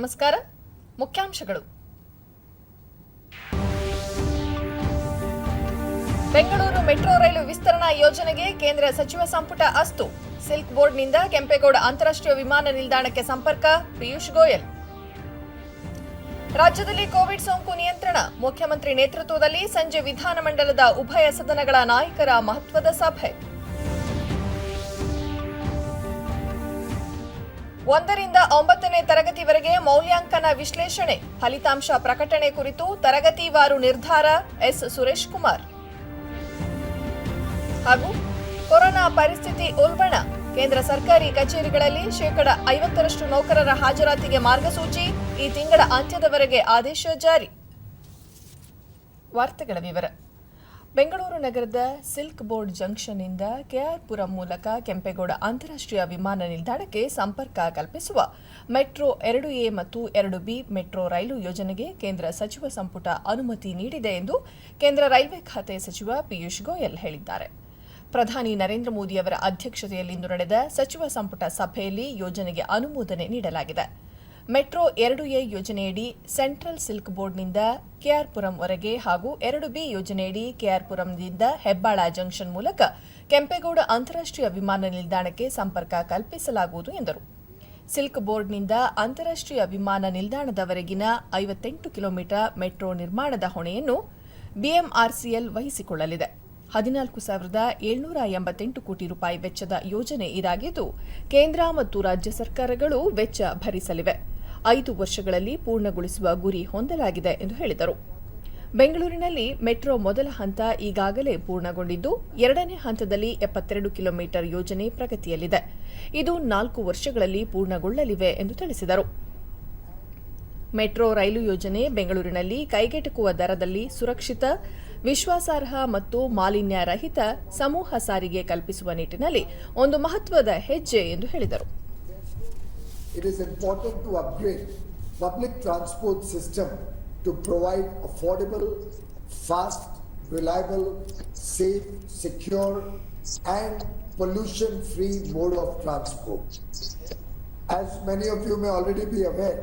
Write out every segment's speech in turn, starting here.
ನಮಸ್ಕಾರ. ಮುಖ್ಯಾಂಶಗಳು. ಬೆಂಗಳೂರು ಮೆಟ್ರೋ ರೈಲು ವಿಸ್ತರಣಾ ಯೋಜನೆಗೆ ಕೇಂದ್ರ ಸಚಿವ ಸಂಪುಟ ಅಸ್ತು. ಸಿಲ್ಕ್ ಬೋರ್ಡ್ನಿಂದ ಕೆಂಪೇಗೌಡ ಅಂತಾರಾಷ್ಟ್ರೀಯ ವಿಮಾನ ನಿಲ್ದಾಣಕ್ಕೆ ಸಂಪರ್ಕ. ಪಿಯೂಷ್ ಗೋಯಲ್. ರಾಜ್ಯದಲ್ಲಿ ಕೋವಿಡ್ ಸೋಂಕು ನಿಯಂತ್ರಣ. ಮುಖ್ಯಮಂತ್ರಿ ನೇತೃತ್ವದಲ್ಲಿ ಸಂಜೆ ವಿಧಾನಮಂಡಲದ ಉಭಯ ಸದನಗಳ ನಾಯಕರ ಮಹತ್ವದ ಸಭೆ. 1ರಿಂದ 9ನೇ ತರಗತಿವರೆಗೆ ಮೌಲ್ಯಾಂಕನ ವಿಶ್ಲೇಷಣೆ. ಫಲಿತಾಂಶ ಪ್ರಕಟಣೆ ಕುರಿತು ತರಗತಿವಾರು ನಿರ್ಧಾರ. ಎಸ್ ಸುರೇಶ್ ಕುಮಾರ್. ಹಾಗೂ ಕೊರೋನಾ ಪರಿಸ್ಥಿತಿ ಉಲ್ಬಣ. ಕೇಂದ್ರ ಸರ್ಕಾರಿ ಕಚೇರಿಗಳಲ್ಲಿ 50% ನೌಕರರ ಹಾಜರಾತಿಗೆ ಮಾರ್ಗಸೂಚಿ. ಈ ತಿಂಗಳ ಅಂತ್ಯದವರೆಗೆ ಆದೇಶ ಜಾರಿ. ವಾರ್ತೆಗಳ ವಿವರ. ಬೆಂಗಳೂರು ನಗರದ ಸಿಲ್ಕ್ ಬೋರ್ಡ್ ಜಂಕ್ಷನ್ನಿಂದ ಕೆಆರ್ಪುರಂ ಮೂಲಕ ಕೆಂಪೇಗೌಡ ಅಂತಾರಾಷ್ಟ್ರೀಯ ವಿಮಾನ ನಿಲ್ದಾಣಕ್ಕೆ ಸಂಪರ್ಕ ಕಲ್ಪಿಸುವ ಮೆಟ್ರೋ 2A ಮತ್ತು 2B ಮೆಟ್ರೋ ರೈಲು ಯೋಜನೆಗೆ ಕೇಂದ್ರ ಸಚಿವ ಸಂಪುಟ ಅನುಮತಿ ನೀಡಿದೆ ಎಂದು ಕೇಂದ್ರ ರೈಲ್ವೆ ಖಾತೆ ಸಚಿವ ಪಿಯೂಷ್ ಗೋಯಲ್ ಹೇಳಿದ್ದಾರೆ. ಪ್ರಧಾನಿ ನರೇಂದ್ರ ಮೋದಿಯವರ ಅಧ್ಯಕ್ಷತೆಯಲ್ಲಿಂದು ನಡೆದ ಸಚಿವ ಸಂಪುಟ ಸಭೆಯಲ್ಲಿ ಯೋಜನೆಗೆ ಅನುಮೋದನೆ ನೀಡಲಾಗಿದೆ. ಮೆಟ್ರೋ 2A ಯೋಜನೆಯಡಿ ಸೆಂಟ್ರಲ್ ಸಿಲ್ಕ್ ಬೋರ್ಡ್ನಿಂದ ಕೆಆರ್ಪುರಂವರೆಗೆ ಹಾಗೂ 2B ಯೋಜನೆಯಡಿ ಕೆಆರ್ಪುರಂನಿಂದ ಹೆಬ್ಬಾಳ ಜಂಕ್ಷನ್ ಮೂಲಕ ಕೆಂಪೇಗೌಡ ಅಂತಾರಾಷ್ಟ್ರೀಯ ವಿಮಾನ ನಿಲ್ದಾಣಕ್ಕೆ ಸಂಪರ್ಕ ಕಲ್ಪಿಸಲಾಗುವುದು ಎಂದರು. ಸಿಲ್ಕ್ ಬೋರ್ಡ್ನಿಂದ ಅಂತಾರಾಷ್ಟ್ರೀಯ ವಿಮಾನ ನಿಲ್ದಾಣದವರೆಗಿನ 58 ಕಿಲೋಮೀಟರ್ ಮೆಟ್ರೋ ನಿರ್ಮಾಣದ ಹೊಣೆಯನ್ನು ಬಿಎಂಆರ್ಸಿಎಲ್ ವಹಿಸಿಕೊಳ್ಳಲಿದೆ. 14,788 ಕೋಟಿ ರೂಪಾಯಿ ವೆಚ್ಚದ ಯೋಜನೆ ಇದಾಗಿದ್ದು, ಕೇಂದ್ರ ಮತ್ತು ರಾಜ್ಯ ಸರ್ಕಾರಗಳು ವೆಚ್ಚ ಭರಿಸಲಿವೆ. 5 ವರ್ಷಗಳಲ್ಲಿ ಪೂರ್ಣಗೊಳಿಸುವ ಗುರಿ ಹೊಂದಲಾಗಿದೆ ಎಂದು ಹೇಳಿದರು. ಬೆಂಗಳೂರಿನಲ್ಲಿ ಮೆಟ್ರೋ ಮೊದಲ ಹಂತ ಈಗಾಗಲೇ ಪೂರ್ಣಗೊಂಡಿದ್ದು, 2ನೇ ಹಂತದಲ್ಲಿ 72 ಕಿಲೋಮೀಟರ್ ಯೋಜನೆ ಪ್ರಗತಿಯಲ್ಲಿದೆ. ಇದು 4 ವರ್ಷಗಳಲ್ಲಿ ಪೂರ್ಣಗೊಳ್ಳಲಿವೆ ಎಂದು ತಿಳಿಸಿದರು. ಮೆಟ್ರೋ ರೈಲು ಯೋಜನೆ ಬೆಂಗಳೂರಿನಲ್ಲಿ ಕೈಗೆಟುಕುವ ದರದಲ್ಲಿ ಸುರಕ್ಷಿತ, ವಿಶ್ವಾಸಾರ್ಹ ಮತ್ತು ಮಾಲಿನ್ಯ ರಹಿತ ಸಮೂಹ ಸಾರಿಗೆ ಕಲ್ಪಿಸುವ ನಿಟ್ಟಿನಲ್ಲಿ ಒಂದು ಮಹತ್ವದ ಹೆಜ್ಜೆ ಎಂದು ಹೇಳಿದರು. It is important to upgrade public transport system to provide affordable, fast, reliable, safe, secure and pollution-free mode of transport. As many of you may already be aware,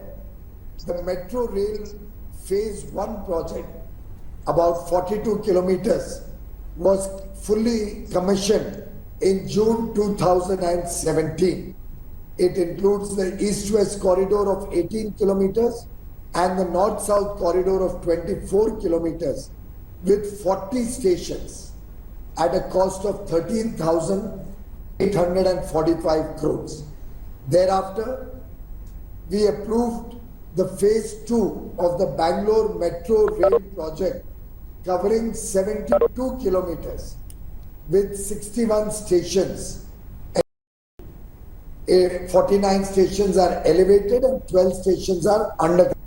the Metro Rail Phase 1 project, about 42 kilometers, was fully commissioned in June 2017. It includes the east-west corridor of 18 kilometers and the north-south corridor of 24 kilometers with 40 stations at a cost of 13,845 crores. Thereafter, we approved the phase 2 of the Bangalore Metro Rail project covering 72 kilometers with 61 stations. 49 stations are elevated and 12 stations are underground.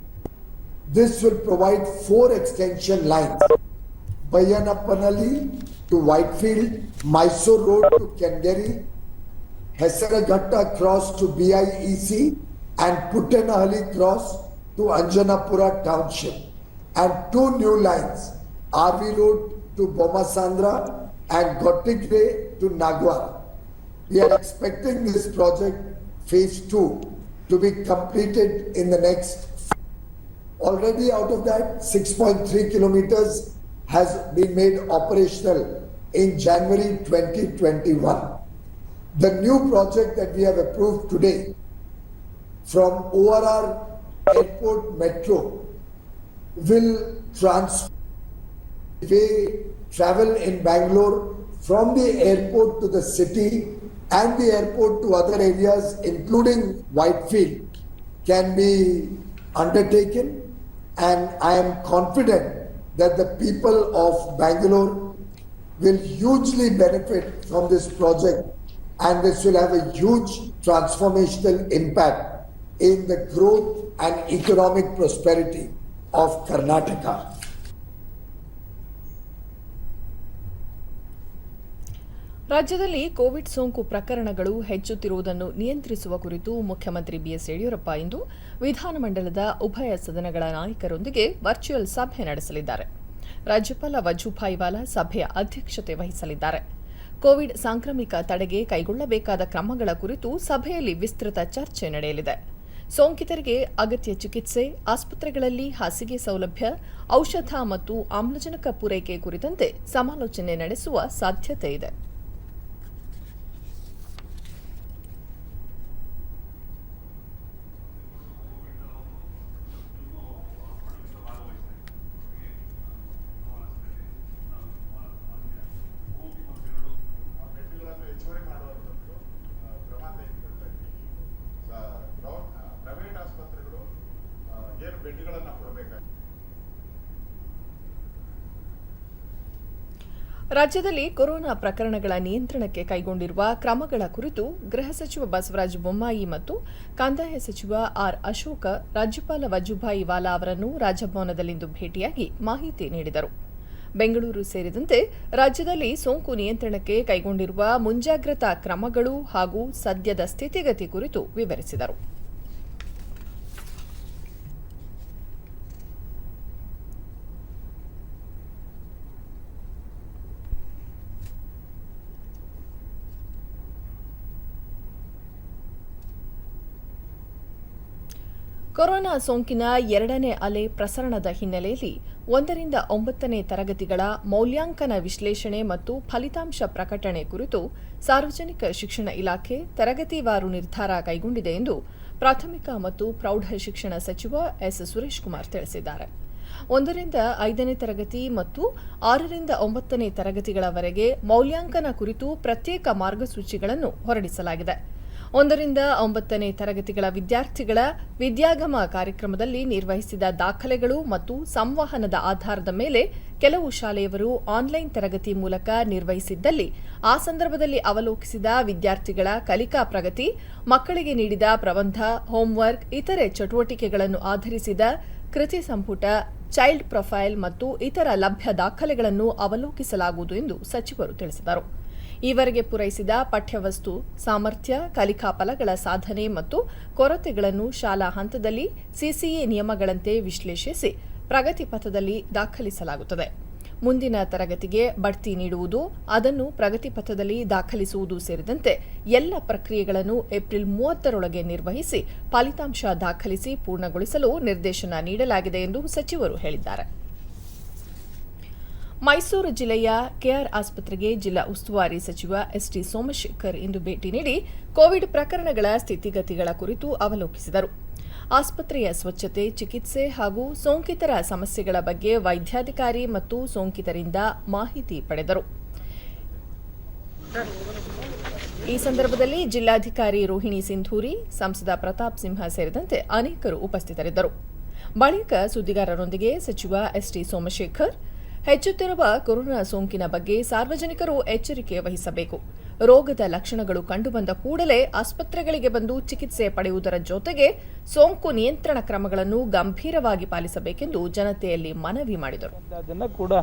This will provide 4 extension lines: Bayanapanali to Whitefield, Mysore Road to Kenderi, Hesaraghatta Cross to BIEC and Puttenahalli Cross to Anjanapura Township, and 2 new lines, RV Road to Bomasandra and Gottigre to Nagwar. We are expecting this project, phase 2, to be completed in the next. Already out of that, 6.3 kilometers has been made operational in January 2021. The new project that we have approved today from ORR Airport Metro will transfer travel in Bangalore from the airport to the city and the airport to other areas including Whitefield can be undertaken, and I am confident that the people of Bangalore will hugely benefit from this project, and this will have a huge transformational impact in the growth and economic prosperity of Karnataka. ರಾಜ್ಯದಲ್ಲಿ Covid ಸೋಂಕು ಪ್ರಕರಣಗಳು ಹೆಚ್ಚುತ್ತಿರುವುದನ್ನು ನಿಯಂತ್ರಿಸುವ ಕುರಿತು ಮುಖ್ಯಮಂತ್ರಿ BS Yediyurappa ಇಂದು ವಿಧಾನಮಂಡಲದ ಉಭಯ ಸದನಗಳ ನಾಯಕರೊಂದಿಗೆ ವರ್ಚುವಲ್ ಸಭೆ ನಡೆಸಲಿದ್ದಾರೆ. ರಾಜ್ಯಪಾಲ ವಜೂಭಾಯಿ ವಾಲಾ ಸಭೆಯ ಅಧ್ಯಕ್ಷತೆ ವಹಿಸಲಿದ್ದಾರೆ. ಕೋವಿಡ್ ಸಾಂಕ್ರಾಮಿಕ ತಡೆಗೆ ಕೈಗೊಳ್ಳಬೇಕಾದ ಕ್ರಮಗಳ ಕುರಿತು ಸಭೆಯಲ್ಲಿ ವಿಸ್ತೃತ ಚರ್ಚೆ ನಡೆಯಲಿದೆ. ಸೋಂಕಿತರಿಗೆ ಅಗತ್ಯ ಚಿಕಿತ್ಸೆ, ಆಸ್ಪತ್ರೆಗಳಲ್ಲಿ ಹಾಸಿಗೆ ಸೌಲಭ್ಯ, ಔಷಧ ಮತ್ತು ಆಮ್ಲಜನಕ ಪೂರೈಕೆ ಕುರಿತಂತೆ ಸಮಾಲೋಚನೆ ನಡೆಸುವ ಸಾಧ್ಯತೆ ಇದೆ. ರಾಜ್ಯದಲ್ಲಿ ಕೊರೋನಾ ಪ್ರಕರಣಗಳ ನಿಯಂತ್ರಣಕ್ಕೆ ಕೈಗೊಂಡಿರುವ ಕ್ರಮಗಳ ಕುರಿತು ಗೃಹ ಸಚಿವ ಬಸವರಾಜ ಬೊಮ್ಮಾಯಿ ಮತ್ತು ಕಂದಾಯ ಸಚಿವ ಆರ್ ಅಶೋಕ ರಾಜ್ಯಪಾಲ ವಜುಭಾಯಿ ವಾಲಾ ಅವರನ್ನು ರಾಜಭವನದಲ್ಲಿಂದು ಭೇಟಿಯಾಗಿ ಮಾಹಿತಿ ನೀಡಿದರು. ಬೆಂಗಳೂರು ಸೇರಿದಂತೆ ರಾಜ್ಯದಲ್ಲಿ ಸೋಂಕು ನಿಯಂತ್ರಣಕ್ಕೆ ಕೈಗೊಂಡಿರುವ ಮುಂಜಾಗ್ರತಾ ಕ್ರಮಗಳು ಹಾಗೂ ಸದ್ಯದ ಸ್ಥಿತಿಗತಿ ಕುರಿತು ವಿವರಿಸಿದರು. ಕೊರೋನಾ ಸೋಂಕಿನ ಎರಡನೇ ಅಲೆ ಪ್ರಸರಣದ ಹಿನ್ನೆಲೆಯಲ್ಲಿ 1ರಿಂದ 9ನೇ ತರಗತಿಗಳ ಮೌಲ್ಯಾಂಕನ ವಿಶ್ಲೇಷಣೆ ಮತ್ತು ಫಲಿತಾಂಶ ಪ್ರಕಟಣೆ ಕುರಿತು ಸಾರ್ವಜನಿಕ ಶಿಕ್ಷಣ ಇಲಾಖೆ ತರಗತಿವಾರು ನಿರ್ಧಾರ ಕೈಗೊಂಡಿದೆ ಎಂದು ಪ್ರಾಥಮಿಕ ಮತ್ತು ಪ್ರೌಢ ಶಿಕ್ಷಣ ಸಚಿವ ಎಸ್. ಸುರೇಶ್ ಕುಮಾರ್ ತಿಳಿಸಿದ್ದಾರೆ. 1ರಿಂದ 5ನೇ ತರಗತಿ ಮತ್ತು 6ರಿಂದ 9ನೇ ತರಗತಿಗಳವರೆಗೆ ಮೌಲ್ಯಾಂಕನ ಕುರಿತು ಪ್ರತ್ಯೇಕ ಮಾರ್ಗಸೂಚಿಗಳನ್ನು ಹೊರಡಿಸಲಾಗಿದೆ. 1ರಿಂದ 9ನೇ ತರಗತಿಗಳ ವಿದ್ಯಾರ್ಥಿಗಳ ವಿದ್ಯಾಗಮ ಕಾರ್ಯಕ್ರಮದಲ್ಲಿ ನಿರ್ವಹಿಸಿದ ದಾಖಲೆಗಳು ಮತ್ತು ಸಂವಹನದ ಆಧಾರದ ಮೇಲೆ ಕೆಲವು ಶಾಲೆಯವರು ಆನ್ಲೈನ್ ತರಗತಿ ಮೂಲಕ ನಿರ್ವಹಿಸಿದ್ದಲ್ಲಿ ಆ ಸಂದರ್ಭದಲ್ಲಿ ಅವಲೋಕಿಸಿದ ವಿದ್ಯಾರ್ಥಿಗಳ ಕಲಿಕಾ ಪ್ರಗತಿ, ಮಕ್ಕಳಿಗೆ ನೀಡಿದ ಪ್ರಬಂಧ, ಹೋಂವರ್ಕ್, ಇತರೆ ಚಟುವಟಿಕೆಗಳನ್ನು ಆಧರಿಸಿದ ಕೃತಿ ಸಂಪುಟ, ಚೈಲ್ಡ್ ಪ್ರೊಫೈಲ್ ಮತ್ತು ಇತರ ಲಭ್ಯ ದಾಖಲೆಗಳನ್ನು ಅವಲೋಕಿಸಲಾಗುವುದು ಎಂದು ಸಚಿವರು ತಿಳಿಸಿದರು. ಈವರೆಗೆ ಪೂರೈಸಿದ ಪಠ್ಯವಸ್ತು ಸಾಮರ್ಥ್ಯ, ಕಲಿಕಾ ಫಲಗಳ ಸಾಧನೆ ಮತ್ತು ಕೊರತೆಗಳನ್ನು ಶಾಲಾ ಹಂತದಲ್ಲಿ ಸಿಸಿಎ ನಿಯಮಗಳಂತೆ ವಿಶ್ಲೇಷಿಸಿ ಪ್ರಗತಿ ಪಥದಲ್ಲಿ ದಾಖಲಿಸಲಾಗುತ್ತದೆ. ಮುಂದಿನ ತರಗತಿಗೆ ಬಡ್ತಿ ನೀಡುವುದು, ಅದನ್ನು ಪ್ರಗತಿ ಪಥದಲ್ಲಿ ದಾಖಲಿಸುವುದು ಸೇರಿದಂತೆ ಎಲ್ಲ ಪ್ರಕ್ರಿಯೆಗಳನ್ನು ಏಪ್ರಿಲ್ 30ರೊಳಗೆ ನಿರ್ವಹಿಸಿ ಫಲಿತಾಂಶ ದಾಖಲಿಸಿ ಪೂರ್ಣಗೊಳಿಸಲು ನಿರ್ದೇಶನ ನೀಡಲಾಗಿದೆ ಎಂದು ಸಚಿವರು ಹೇಳಿದ್ದಾರೆ. ಮೈಸೂರು ಜಿಲ್ಲೆಯ ಕೆಆರ್ ಆಸ್ಪತ್ರೆಗೆ ಜಿಲ್ಲಾ ಉಸ್ತುವಾರಿ ಸಚಿವ ಎಸ್ಟಿ ಸೋಮಶೇಖರ್ ಇಂದು ಭೇಟಿ ನೀಡಿ ಕೋವಿಡ್ ಪ್ರಕರಣಗಳ ಸ್ಥಿತಿಗತಿಗಳ ಕುರಿತು ಅವಲೋಕಿಸಿದರು. ಆಸ್ಪತ್ರೆಯ ಸ್ವಚ್ಛತೆ, ಚಿಕಿತ್ಸೆ ಹಾಗೂ ಸೋಂಕಿತರ ಸಮಸ್ಯೆಗಳ ಬಗ್ಗೆ ವೈದ್ಯಾಧಿಕಾರಿ ಮತ್ತು ಸೋಂಕಿತರಿಂದ ಮಾಹಿತಿ ಪಡೆದರು. ಈ ಸಂದರ್ಭದಲ್ಲಿ ಜಿಲ್ಲಾಧಿಕಾರಿ ರೋಹಿಣಿ ಸಿಂಧೂರಿ, ಸಂಸದ ಪ್ರತಾಪ್ ಸಿಂಹ ಸೇರಿದಂತೆ ಅನೇಕರು ಉಪಸ್ಥಿತರಿದ್ದರು. ಬಳಿಕ ಸುದ್ದಿಗಾರರೊಂದಿಗೆ ಸಚಿವ ಎಸ್ಟಿ ಸೋಮಶೇಖರ್ ಹೆಚ್ಚುತ್ತಿರುವ ಕೊರೋನಾ ಸೋಂಕಿನ ಬಗ್ಗೆ ಸಾರ್ವಜನಿಕರು ಎಚ್ಚರಿಕೆ ವಹಿಸಬೇಕು. ರೋಗದ ಲಕ್ಷಣಗಳು ಕಂಡುಬಂದ ಕೂಡಲೇ ಆಸ್ಪತ್ರೆಗಳಿಗೆ ಬಂದು ಚಿಕಿತ್ಸೆ ಪಡೆಯುವುದರ ಜೊತೆಗೆ ಸೋಂಕು ನಿಯಂತ್ರಣ ಕ್ರಮಗಳನ್ನು ಗಂಭೀರವಾಗಿ ಪಾಲಿಸಬೇಕೆಂದು ಜನತೆಯಲ್ಲಿ ಮನವಿ ಮಾಡಿದರು. ಅದನ್ನು ಕೂಡ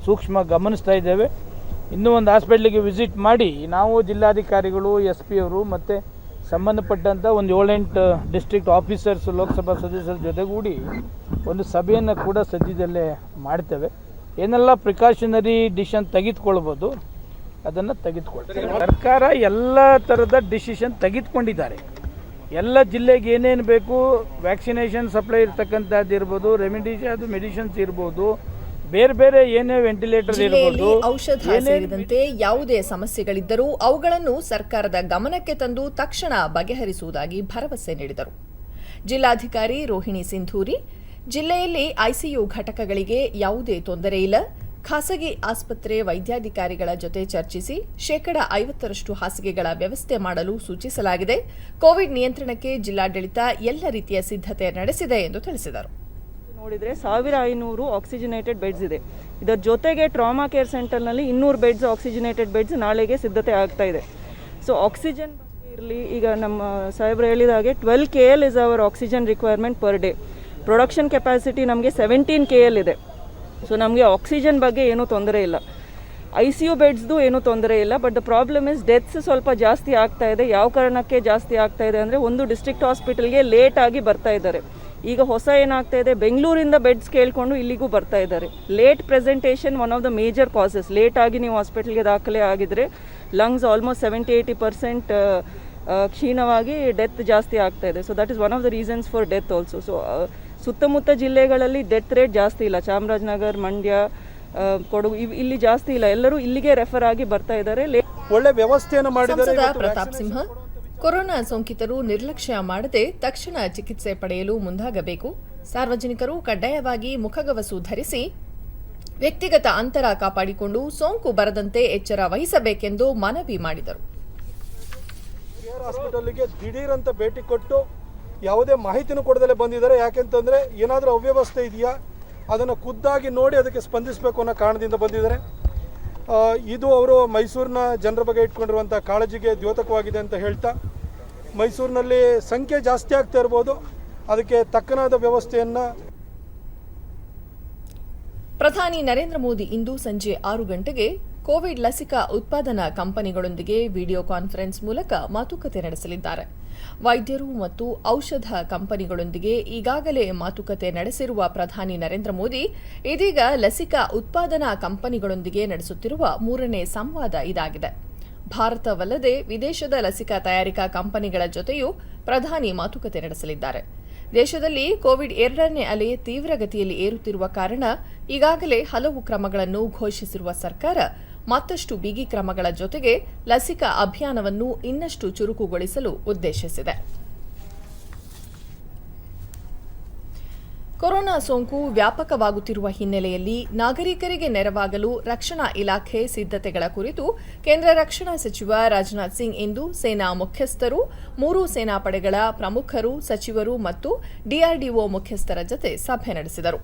ಸೂಕ್ಷ್ಮ ಗಮನಿಸ್ತಾ ಇದ್ದೇವೆ. ಇನ್ನೂ ಒಂದು ಹಾಸ್ಪಿಟ್ಲಿಗೆ ವಿಸಿಟ್ ಮಾಡಿ ನಾವು ಜಿಲ್ಲಾಧಿಕಾರಿಗಳು, SP ಅವರು ಮತ್ತು ಸಂಬಂಧಪಟ್ಟಂಥ ಒಂದು 7-8 ಡಿಸ್ಟ್ರಿಕ್ಟ್ ಆಫೀಸರ್ಸ್, ಲೋಕಸಭಾ ಸದಸ್ಯರ ಜೊತೆಗೂಡಿ ಒಂದು ಸಭೆಯನ್ನು ಕೂಡ ಸದ್ಯದಲ್ಲೇ ಮಾಡ್ತೇವೆ. ಏನೆಲ್ಲ ಪ್ರಿಕಾಷನರಿ ಡಿಸಿಷನ್ ತೆಗೆದುಕೊಳ್ಬೋದು ಅದನ್ನು ತೆಗೆದುಕೊಳ್ತಾರೆ. ಸರ್ಕಾರ ಎಲ್ಲ ಥರದ ಡಿಸಿಷನ್ ತೆಗೆದುಕೊಂಡಿದ್ದಾರೆ. ಎಲ್ಲ ಜಿಲ್ಲೆಗೆ ಏನೇನು ಬೇಕು, ವ್ಯಾಕ್ಸಿನೇಷನ್ ಸಪ್ಲೈ ಇರ್ತಕ್ಕಂಥದ್ದು ಇರ್ಬೋದು, ರೆಮಿಡಿಷನ್ ಮೆಡಿಸಿನ್ಸ್ ಇರ್ಬೋದು, ಬೇರೆ ಬೇರೆ ಏನೇ ವೆಂಟಿಲೇಟರ್ ಇರ್ಬೋದು, ಔಷಧ ಸೇರಿದಂತೆ ಯಾವುದೇ ಸಮಸ್ಯೆಗಳಿದ್ದರೂ ಅವುಗಳನ್ನು ಸರ್ಕಾರದ ಗಮನಕ್ಕೆ ತಂದು ತಕ್ಷಣ ಬಗೆಹರಿಸುವುದಾಗಿ ಭರವಸೆ ನೀಡಿದರು. ಜಿಲ್ಲಾಧಿಕಾರಿ ರೋಹಿಣಿ ಸಿಂಧೂರಿ, ಜಿಲ್ಲೆಯಲ್ಲಿ ಐಸಿಯು ಘಟಕಗಳಿಗೆ ಯಾವುದೇ ತೊಂದರೆ ಇಲ್ಲ, ಖಾಸಗಿ ಆಸ್ಪತ್ರೆ ವೈದ್ಯಾಧಿಕಾರಿಗಳ ಜೊತೆ ಚರ್ಚಿಸಿ 50% ಹಾಸಿಗೆಗಳ ವ್ಯವಸ್ಥೆ ಮಾಡಲು ಸೂಚಿಸಲಾಗಿದೆ. ಕೋವಿಡ್ ನಿಯಂತ್ರಣಕ್ಕೆ ಜಿಲ್ಲಾಡಳಿತ ಎಲ್ಲ ರೀತಿಯ ಸಿದ್ಧತೆ ನಡೆಸಿದೆ ಎಂದು ತಿಳಿಸಿದರು. ನೋಡಿದರೆ 1500 ಆಕ್ಸಿಜನೇಟೆಡ್ ಬೆಡ್ಸ್ ಇದೆ. ಇದರ ಜೊತೆಗೆ ಟ್ರಾಮಾ ಕೇರ್ ಸೆಂಟರ್ನಲ್ಲಿ 200 ಬೆಡ್ಸ್ ಆಕ್ಸಿಜನೇಟೆಡ್ ಬೆಡ್ಸ್ ನಾಳೆಗೆ ಸಿದ್ಧತೆ ಆಗ್ತಾ ಇದೆ. ಸೊ ಆಕ್ಸಿಜನ್ ಬಗ್ಗೆ ಇರಲಿ, ಈಗ ನಮ್ಮ ಸಾಹೇಬರು ಹೇಳಿದ ಹಾಗೆ 12 KL is our oxygen requirement per day. Production capacity ನಮಗೆ 17 KL ಇದೆ. ಸೊ ನಮಗೆ ಆಕ್ಸಿಜನ್ ಬಗ್ಗೆ ಏನೂ ತೊಂದರೆ ಇಲ್ಲ, ICU ಬೆಡ್ಸ್ದು ಏನೂ ತೊಂದರೆ ಇಲ್ಲ. But the problem is deaths ಸ್ವಲ್ಪ ಜಾಸ್ತಿ ಆಗ್ತಾ ಇದೆ. ಯಾವ ಕಾರಣಕ್ಕೆ ಜಾಸ್ತಿ ಆಗ್ತಾ ಇದೆ ಅಂದರೆ, ಒಂದು ಡಿಸ್ಟ್ರಿಕ್ಟ್ ಹಾಸ್ಪಿಟಲ್ಗೆ ಲೇಟಾಗಿ ಬರ್ತಾ ಇದ್ದಾರೆ. ಈಗ ಹೊಸ ಏನಾಗ್ತಾ ಇದೆ, ಬೆಂಗಳೂರಿಂದ ಬೆಡ್ಸ್ ಕೇಳಿಕೊಂಡು ಇಲ್ಲಿಗೂ ಬರ್ತಾ ಇದ್ದಾರೆ. Late presentation one of the major causes. ಲೇಟಾಗಿ ನೀವು ಹಾಸ್ಪಿಟಲ್ಗೆ ದಾಖಲೆ ಆಗಿದ್ರೆ ಲಂಗ್ಸ್ ಆಲ್ಮೋಸ್ಟ್ 70-80% ಕ್ಷೀಣವಾಗಿ ಡೆತ್ ಜಾಸ್ತಿ ಆಗ್ತಾ ಇದೆ. So that is one of the reasons for death also. So ಸುತ್ತಮುತ್ತ ಜಿಲ್ಲೆಗಳಲ್ಲಿ ಡೆತ್ ರೇಟ್ ಜಾಸ್ತಿ ಇಲ್ಲ. ಚಾಮರಾಜನಗರ, ಮಂಡ್ಯ, ಕೊಡಗು ಇಲ್ಲಿ ಜಾಸ್ತಿ ಇಲ್ಲ. ಎಲ್ಲರೂ ಇಲ್ಲಿಗೆ ರೆಫರ್ ಆಗಿ ಬರ್ತಾ ಇದ್ದಾರೆ. ಒಳ್ಳೆ ವ್ಯವಸ್ಥೆಯನ್ನು ಮಾಡಿದ್ದಾರೆ. ಸಂಸದ ಪ್ರತಾಪ್ ಸಿಂಹ ಕೊರೋನಾ ಸೋಂಕಿತರು ನಿರ್ಲಕ್ಷ್ಯ ಮಾಡದೆ ತಕ್ಷಣ ಚಿಕಿತ್ಸೆ ಪಡೆಯಲು ಮುಂದಾಗಬೇಕು. ಸಾರ್ವಜನಿಕರು ಕಡ್ಡಾಯವಾಗಿ ಮುಖಗವಸು ಧರಿಸಿ ವ್ಯಕ್ತಿಗತ ಅಂತರ ಕಾಪಾಡಿಕೊಂಡು ಸೋಂಕು ಬರದಂತೆ ಎಚ್ಚರ ವಹಿಸಬೇಕೆಂದು ಮನವಿ ಮಾಡಿದರು. ಹಾಸ್ಪಿಟಲ್ಗೆ ದಿಢೀರ್ ಅಂತ ಭೇಟಿ ಕೊಟ್ಟು ಯಾವುದೇ ಮಾಹಿತಿನೂ ಕೊಡದಲ್ಲೇ ಬಂದಿದ್ದಾರೆ. ಯಾಕೆಂತಂದ್ರೆ ಏನಾದರೂ ಅವ್ಯವಸ್ಥೆ ಇದೆಯಾ ಅದನ್ನು ಖುದ್ದಾಗಿ ನೋಡಿ ಅದಕ್ಕೆ ಸ್ಪಂದಿಸಬೇಕು ಅನ್ನೋ ಕಾರಣದಿಂದ ಬಂದಿದ್ದಾರೆ. ಇದು ಅವರು ಮೈಸೂರಿನ ಜನರ ಬಗ್ಗೆ ಇಟ್ಕೊಂಡಿರುವಂಥ ಕಾಳಜಿಗೆ ದ್ಯೋತಕವಾಗಿದೆ ಅಂತ ಹೇಳ್ತಾ, ಮೈಸೂರಿನಲ್ಲಿ ಸಂಖ್ಯೆ ಜಾಸ್ತಿ ಆಗ್ತಾ ಇರ್ಬೋದು, ಅದಕ್ಕೆ ತಕ್ಕನಾದ ವ್ಯವಸ್ಥೆಯನ್ನು ಪ್ರಧಾನಿ ನರೇಂದ್ರ ಮೋದಿ ಇಂದು ಸಂಜೆ 6 ಗಂಟೆಗೆ ಕೋವಿಡ್ ಲಸಿಕಾ ಉತ್ಪಾದನಾ ಕಂಪನಿಗಳೊಂದಿಗೆ ವಿಡಿಯೋ ಕಾನ್ಫರೆನ್ಸ್ ಮೂಲಕ ಮಾತುಕತೆ ನಡೆಸಲಿದ್ದಾರೆ. ವೈದ್ಯರು ಮತ್ತು ಔಷಧ ಕಂಪನಿಗಳೊಂದಿಗೆ ಈಗಾಗಲೇ ಮಾತುಕತೆ ನಡೆಸಿರುವ ಪ್ರಧಾನಿ ನರೇಂದ್ರ ಮೋದಿ ಇದೀಗ ಲಸಿಕಾ ಉತ್ಪಾದನಾ ಕಂಪನಿಗಳೊಂದಿಗೆ ನಡೆಸುತ್ತಿರುವ 3ನೇ ಸಂವಾದ ಇದಾಗಿದೆ. ಭಾರತವಲ್ಲದೆ ವಿದೇಶದ ಲಸಿಕಾ ತಯಾರಿಕಾ ಕಂಪನಿಗಳ ಜೊತೆಯೂ ಪ್ರಧಾನಿ ಮಾತುಕತೆ ನಡೆಸಲಿದ್ದಾರೆ. ದೇಶದಲ್ಲಿ ಕೋವಿಡ್ 2ನೇ ಅಲೆ ತೀವ್ರಗತಿಯಲ್ಲಿ ಏರುತ್ತಿರುವ ಕಾರಣ ಈಗಾಗಲೇ ಹಲವು ಕ್ರಮಗಳನ್ನು ಘೋಷಿಸಿರುವ ಸರ್ಕಾರ ಮತ್ತಷ್ಟು ಬಿಗಿ ಕ್ರಮಗಳ ಜೊತೆಗೆ ಲಸಿಕಾ ಅಭಿಯಾನವನ್ನು ಇನ್ನಷ್ಟು ಚುರುಕುಗೊಳಿಸಲು ಉದ್ದೇಶಿಸಿದೆ. ಕೊರೋನಾ ಸೋಂಕು ವ್ಯಾಪಕವಾಗುತ್ತಿರುವ ಹಿನ್ನೆಲೆಯಲ್ಲಿ ನಾಗರಿಕರಿಗೆ ನೆರವಾಗಲು ರಕ್ಷಣಾ ಇಲಾಖೆ ಸಿದ್ಧತೆಗಳ ಕುರಿತು ಕೇಂದ್ರ ರಕ್ಷಣಾ ಸಚಿವ ರಾಜನಾಥ್ ಸಿಂಗ್ ಇಂದು ಸೇನಾ ಮುಖ್ಯಸ್ಥರು, 3 ಸೇನಾಪಡೆಗಳ ಪ್ರಮುಖರು, ಸಚಿವರು ಮತ್ತು ಡಿಆರ್ಡಿಒ ಮುಖ್ಯಸ್ಥರ ಜತೆ ಸಭೆ ನಡೆಸಿದರು.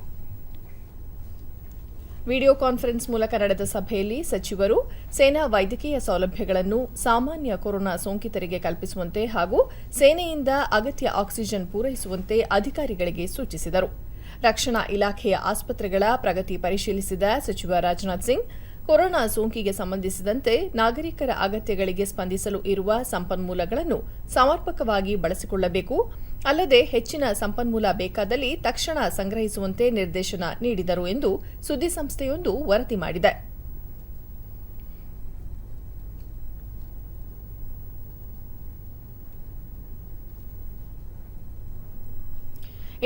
ವಿಡಿಯೋ ಕಾನ್ಫರೆನ್ಸ್ ಮೂಲಕ ನಡೆದ ಸಭೆಯಲ್ಲಿ ಸಚಿವರು ಸೇನಾ ವೈದ್ಯಕೀಯ ಸೌಲಭ್ಯಗಳನ್ನು ಸಾಮಾನ್ಯ ಕೊರೋನಾ ಸೋಂಕಿತರಿಗೆ ಕಲ್ಪಿಸುವಂತೆ ಹಾಗೂ ಸೇನೆಯಿಂದ ಅಗತ್ಯ ಆಕ್ಸಿಜನ್ ಪೂರೈಸುವಂತೆ ಅಧಿಕಾರಿಗಳಿಗೆ ಸೂಚಿಸಿದರು. ರಕ್ಷಣಾ ಇಲಾಖೆಯ ಆಸ್ಪತ್ರೆಗಳ ಪ್ರಗತಿ ಪರಿಶೀಲಿಸಿದ ಸಚಿವ ರಾಜನಾಥ್ ಸಿಂಗ್, ಕೊರೋನಾ ಸೋಂಕಿಗೆ ಸಂಬಂಧಿಸಿದಂತೆ ನಾಗರಿಕರ ಅಗತ್ಯಗಳಿಗೆ ಸ್ಪಂದಿಸಲು ಇರುವ ಸಂಪನ್ಮೂಲಗಳನ್ನು ಸಮರ್ಪಕವಾಗಿ ಬಳಸಿಕೊಳ್ಳಬೇಕು. ಅಲ್ಲದೆ ಹೆಚ್ಚಿನ ಸಂಪನ್ಮೂಲ ಬೇಕಾದಲ್ಲಿ ತಕ್ಷಣ ಸಂಗ್ರಹಿಸುವಂತೆ ನಿರ್ದೇಶನ ನೀಡಿದರು ಎಂದು ಸುದ್ದಿಸಂಸ್ಥೆಯೊಂದು ವರದಿ ಮಾಡಿದೆ.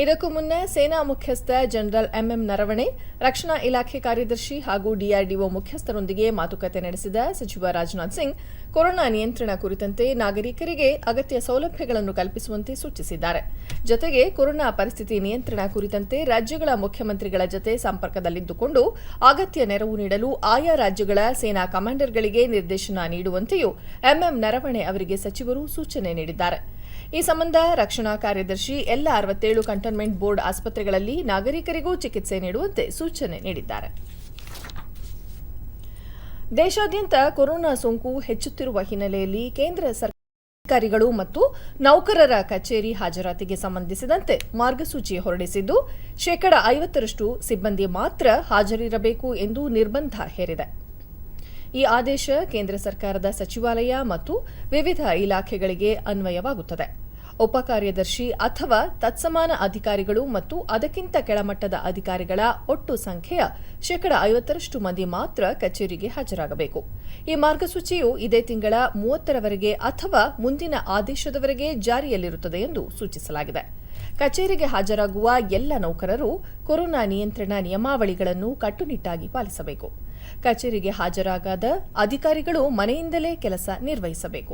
ಇದಕ್ಕೂ ಮುನ್ನ ಸೇನಾ ಮುಖ್ಯಸ್ಥ ಜನರಲ್ ಎಂಎಂ ನರವಣೆ, ರಕ್ಷಣಾ ಇಲಾಖೆ ಕಾರ್ಯದರ್ಶಿ ಹಾಗೂ ಡಿಆರ್ಡಿಒ ಮುಖ್ಯಸ್ಥರೊಂದಿಗೆ ಮಾತುಕತೆ ನಡೆಸಿದ ಸಚಿವ ರಾಜನಾಥ್ ಸಿಂಗ್, ಕೊರೋನಾ ನಿಯಂತ್ರಣ ಕುರಿತಂತೆ ನಾಗರಿಕರಿಗೆ ಅಗತ್ಯ ಸೌಲಭ್ಯಗಳನ್ನು ಕಲ್ಪಿಸುವಂತೆ ಸೂಚಿಸಿದ್ದಾರೆ. ಜೊತೆಗೆ ಕೊರೋನಾ ಪರಿಸ್ಥಿತಿ ನಿಯಂತ್ರಣ ಕುರಿತಂತೆ ರಾಜ್ಯಗಳ ಮುಖ್ಯಮಂತ್ರಿಗಳ ಜತೆ ಸಂಪರ್ಕದಲ್ಲಿದ್ದುಕೊಂಡು ಅಗತ್ಯ ನೆರವು ನೀಡಲು ಆಯಾ ರಾಜ್ಯಗಳ ಸೇನಾ ಕಮಾಂಡರ್ಗಳಿಗೆ ನಿರ್ದೇಶನ ನೀಡುವಂತೆಯೂ ಎಂಎಂ ನರವಣೆ ಅವರಿಗೆ ಸಚಿವರು ಸೂಚನೆ ನೀಡಿದ್ದಾರೆ. ಈ ಸಂಬಂಧ ರಕ್ಷಣಾ ಕಾರ್ಯದರ್ಶಿ ಎಲ್ಲ 67 ಕಂಟೋನ್ಮೆಂಟ್ ಬೋರ್ಡ್ ಆಸ್ಪತ್ರೆಗಳಲ್ಲಿ ನಾಗರಿಕರಿಗೂ ಚಿಕಿತ್ಸೆ ನೀಡುವಂತೆ ಸೂಚನೆ ನೀಡಿದ್ದಾರೆ. ದೇಶಾದ್ಯಂತ ಕೊರೋನಾ ಸೋಂಕು ಹೆಚ್ಚುತ್ತಿರುವ ಹಿನ್ನೆಲೆಯಲ್ಲಿ ಕೇಂದ್ರ ಸರ್ಕಾರಿಗಳು ಮತ್ತು ನೌಕರರ ಕಚೇರಿ ಹಾಜರಾತಿಗೆ ಸಂಬಂಧಿಸಿದಂತೆ ಮಾರ್ಗಸೂಚಿ ಹೊರಡಿಸಿದ್ದು, 50% ಸಿಬ್ಬಂದಿ ಮಾತ್ರ ಹಾಜರಿರಬೇಕು ಎಂದು ನಿರ್ಬಂಧ ಹೇರಿದೆ. ಈ ಆದೇಶ ಕೇಂದ್ರ ಸರ್ಕಾರದ ಸಚಿವಾಲಯ ಮತ್ತು ವಿವಿಧ ಇಲಾಖೆಗಳಿಗೆ ಅನ್ವಯವಾಗುತ್ತದೆ. ಉಪಕಾರ್ಯದರ್ಶಿ ಅಥವಾ ತತ್ಸಮಾನ ಅಧಿಕಾರಿಗಳು ಮತ್ತು ಅದಕ್ಕಿಂತ ಕೆಳಮಟ್ಟದ ಅಧಿಕಾರಿಗಳ ಒಟ್ಟು ಸಂಖ್ಯೆಯ 50% ಮಂದಿ ಮಾತ್ರ ಕಚೇರಿಗೆ ಹಾಜರಾಗಬೇಕು. ಈ ಮಾರ್ಗಸೂಚಿಯು ಇದೇ ತಿಂಗಳ 30ರವರೆಗೆ ಅಥವಾ ಮುಂದಿನ ಆದೇಶದವರೆಗೆ ಜಾರಿಯಲ್ಲಿರುತ್ತದೆ ಎಂದು ಸೂಚಿಸಲಾಗಿದೆ. ಕಚೇರಿಗೆ ಹಾಜರಾಗುವ ಎಲ್ಲ ನೌಕರರು ಕೊರೋನಾ ನಿಯಂತ್ರಣ ನಿಯಮಾವಳಿಗಳನ್ನು ಕಟ್ಟುನಿಟ್ಟಾಗಿ ಪಾಲಿಸಬೇಕು. ಕಚೇರಿಗೆ ಹಾಜರಾಗದ ಅಧಿಕಾರಿಗಳು ಮನೆಯಿಂದಲೇ ಕೆಲಸ ನಿರ್ವಹಿಸಬೇಕು.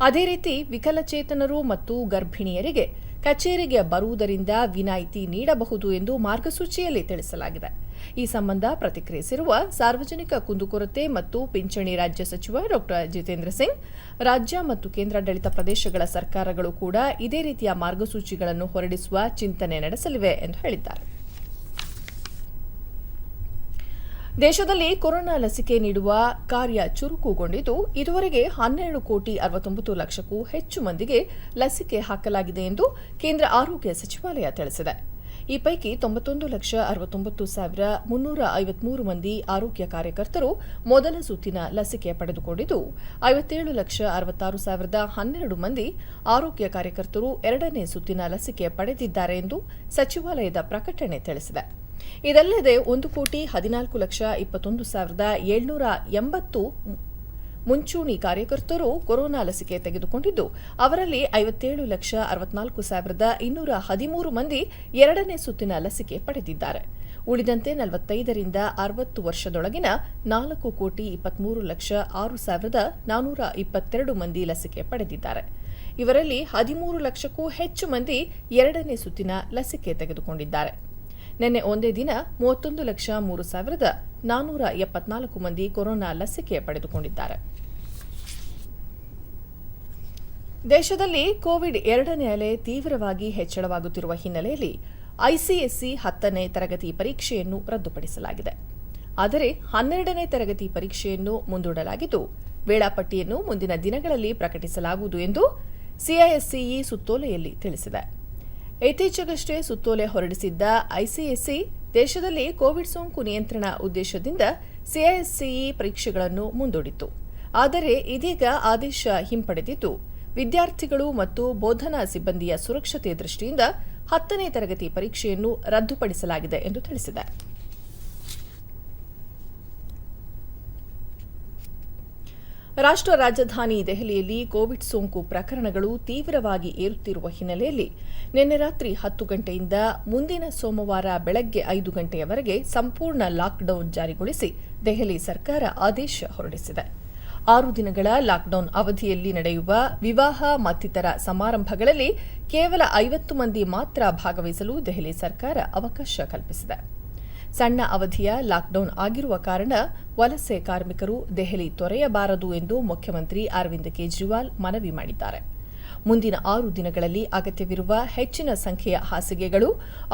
ಅದೇ ರೀತಿ ವಿಕಲಚೇತನರು ಮತ್ತು ಗರ್ಭಿಣಿಯರಿಗೆ ಕಚೇರಿಗೆ ಬರುವುದರಿಂದ ವಿನಾಯಿತಿ ನೀಡಬಹುದು ಎಂದು ಮಾರ್ಗಸೂಚಿಯಲ್ಲಿ ತಿಳಿಸಲಾಗಿದೆ. ಈ ಸಂಬಂಧ ಪ್ರತಿಕ್ರಿಯಿಸಿರುವ ಸಾರ್ವಜನಿಕ ಕುಂದುಕೊರತೆ ಮತ್ತು ಪಿಂಚಣಿ ರಾಜ್ಯ ಸಚಿವ ಡಾ ಜಿತೇಂದ್ರ ಸಿಂಗ್, ರಾಜ್ಯ ಮತ್ತು ಕೇಂದ್ರಾಡಳಿತ ಪ್ರದೇಶಗಳ ಸರ್ಕಾರಗಳು ಕೂಡ ಇದೇ ರೀತಿಯ ಮಾರ್ಗಸೂಚಿಗಳನ್ನು ಹೊರಡಿಸುವ ಚಿಂತನೆ ನಡೆಸಲಿವೆ ಎಂದು ಹೇಳಿದ್ದಾರೆ. ದೇಶದಲ್ಲಿ ಕೊರೋನಾ ಲಸಿಕೆ ನೀಡುವ ಕಾರ್ಯ ಚುರುಕುಗೊಂಡಿದ್ದು, ಇದುವರೆಗೆ 12,69,00,000ಕ್ಕೂ ಹೆಚ್ಚು ಮಂದಿಗೆ ಲಸಿಕೆ ಹಾಕಲಾಗಿದೆ ಎಂದು ಕೇಂದ್ರ ಆರೋಗ್ಯ ಸಚಿವಾಲಯ ತಿಳಿಸಿದೆ. ಈ ಪೈಕಿ 91,69,353 ಮಂದಿ ಆರೋಗ್ಯ ಕಾರ್ಯಕರ್ತರು ಮೊದಲ ಸುತ್ತಿನ ಲಸಿಕೆ ಪಡೆದುಕೊಂಡಿದ್ದು, 57,66,012 ಮಂದಿ ಆರೋಗ್ಯ ಕಾರ್ಯಕರ್ತರು 2ನೇ ಸುತ್ತಿನ ಲಸಿಕೆ ಪಡೆದಿದ್ದಾರೆ ಎಂದು ಸಚಿವಾಲಯದ ಪ್ರಕಟಣೆ ತಿಳಿಸಿದೆ. ಇದಲ್ಲದೆ 1,14,21,780 ಮುಂಚೂಣಿ ಕಾರ್ಯಕರ್ತರು ಕೊರೋನಾ ಲಸಿಕೆ ತೆಗೆದುಕೊಂಡಿದ್ದು, ಅವರಲ್ಲಿ 57,64,213 ಮಂದಿ ಎರಡನೇ ಸುತ್ತಿನ ಲಸಿಕೆ ಪಡೆದಿದ್ದಾರೆ. ಉಳಿದಂತೆ 45ರಿಂದ 60 ವರ್ಷದೊಳಗಿನ 4,23,06,422 ಮಂದಿ ಲಸಿಕೆ ಪಡೆದಿದ್ದಾರೆ. ಇವರಲ್ಲಿ 13 ಲಕ್ಷಕ್ಕೂ ಹೆಚ್ಚು ಮಂದಿ ಎರಡನೇ ಸುತ್ತಿನ ಲಸಿಕೆ ತೆಗೆದುಕೊಂಡಿದ್ದಾರೆ. ನಿನ್ನೆ ಒಂದೇ ದಿನ 31,03,474 ಮಂದಿ ಕೊರೋನಾ ಲಸಿಕೆ ಪಡೆದುಕೊಂಡಿದ್ದಾರೆ. ದೇಶದಲ್ಲಿ ಕೋವಿಡ್ ಎರಡನೇ ಅಲೆ ತೀವ್ರವಾಗಿ ಹೆಚ್ಚಳವಾಗುತ್ತಿರುವ ಹಿನ್ನೆಲೆಯಲ್ಲಿ ಐಸಿಎಸ್ಸಿ 10ನೇ ತರಗತಿ ಪರೀಕ್ಷೆಯನ್ನು ರದ್ದುಪಡಿಸಲಾಗಿದೆ. ಆದರೆ 12ನೇ ತರಗತಿ ಪರೀಕ್ಷೆಯನ್ನು ಮುಂದೂಡಲಾಗಿದ್ದು, ವೇಳಾಪಟ್ಟಿಯನ್ನು ಮುಂದಿನ ದಿನಗಳಲ್ಲಿ ಪ್ರಕಟಿಸಲಾಗುವುದು ಎಂದು ಸಿಐಎಸ್ಸಿಇ ಸುತ್ತೋಲೆಯಲ್ಲಿ ತಿಳಿಸಿದೆ. ಇತ್ತೀಚೆಗಷ್ಟೇ ಸುತ್ತೋಲೆ ಹೊರಡಿಸಿದ್ದ ಐಸಿಎಸ್ಸಿ ದೇಶದಲ್ಲಿ ಕೋವಿಡ್ ಸೋಂಕು ನಿಯಂತ್ರಣ ಉದ್ದೇಶದಿಂದ ಸಿಐಎಸ್ಸಿಇ ಪರೀಕ್ಷೆಗಳನ್ನು ಮುಂದೂಡಿತ್ತು. ಆದರೆ ಇದೀಗ ಆದೇಶ ಹಿಂಪಡೆದಿದ್ದು, ವಿದ್ಯಾರ್ಥಿಗಳು ಮತ್ತು ಬೋಧನಾ ಸಿಬ್ಬಂದಿಯ ಸುರಕ್ಷತೆ ದೃಷ್ಟಿಯಿಂದ 10ನೇ ತರಗತಿ ಪರೀಕ್ಷೆಯನ್ನು ರದ್ದುಪಡಿಸಲಾಗಿದೆ ಎಂದು ತಿಳಿಸಿದೆ. ರಾಷ್ಟ್ರ ರಾಜಧಾನಿ ದೆಹಲಿಯಲ್ಲಿ ಕೋವಿಡ್ ಸೋಂಕು ಪ್ರಕರಣಗಳು ತೀವ್ರವಾಗಿ ಏರುತ್ತಿರುವ ಹಿನ್ನೆಲೆಯಲ್ಲಿ ನಿನ್ನೆ ರಾತ್ರಿ 10 ಗಂಟೆಯಿಂದ ಮುಂದಿನ ಸೋಮವಾರ ಬೆಳಗ್ಗೆ 5 ಗಂಟೆಯವರೆಗೆ ಸಂಪೂರ್ಣ ಲಾಕ್ಡೌನ್ ಜಾರಿಗೊಳಿಸಿ ದೆಹಲಿ ಸರ್ಕಾರ ಆದೇಶ ಹೊರಡಿಸಿದೆ. 6 ದಿನಗಳ ಲಾಕ್ಡೌನ್ ಅವಧಿಯಲ್ಲಿ ನಡೆಯುವ ವಿವಾಹ ಮತ್ತಿತರ ಸಮಾರಂಭಗಳಲ್ಲಿ ಕೇವಲ 50 ಮಂದಿ ಮಾತ್ರ ಭಾಗವಹಿಸಲು ದೆಹಲಿ ಸರ್ಕಾರ ಅವಕಾಶ ಕಲ್ಪಿಸಿದೆ. ಸಣ್ಣ ಅವಧಿಯ ಲಾಕ್ಡೌನ್ ಆಗಿರುವ ಕಾರಣ ವಲಸೆ ಕಾರ್ಮಿಕರು ದೆಹಲಿ ತೊರೆಯಬಾರದು ಎಂದು ಮುಖ್ಯಮಂತ್ರಿ ಅರವಿಂದ್ ಕೇಜ್ರಿವಾಲ್ ಮನವಿ ಮಾಡಿದ್ದಾರೆ. ಮುಂದಿನ 6 ದಿನಗಳಲ್ಲಿ ಅಗತ್ಯವಿರುವ ಹೆಚ್ಚಿನ ಸಂಖ್ಯೆಯ ಹಾಸಿಗೆಗಳು,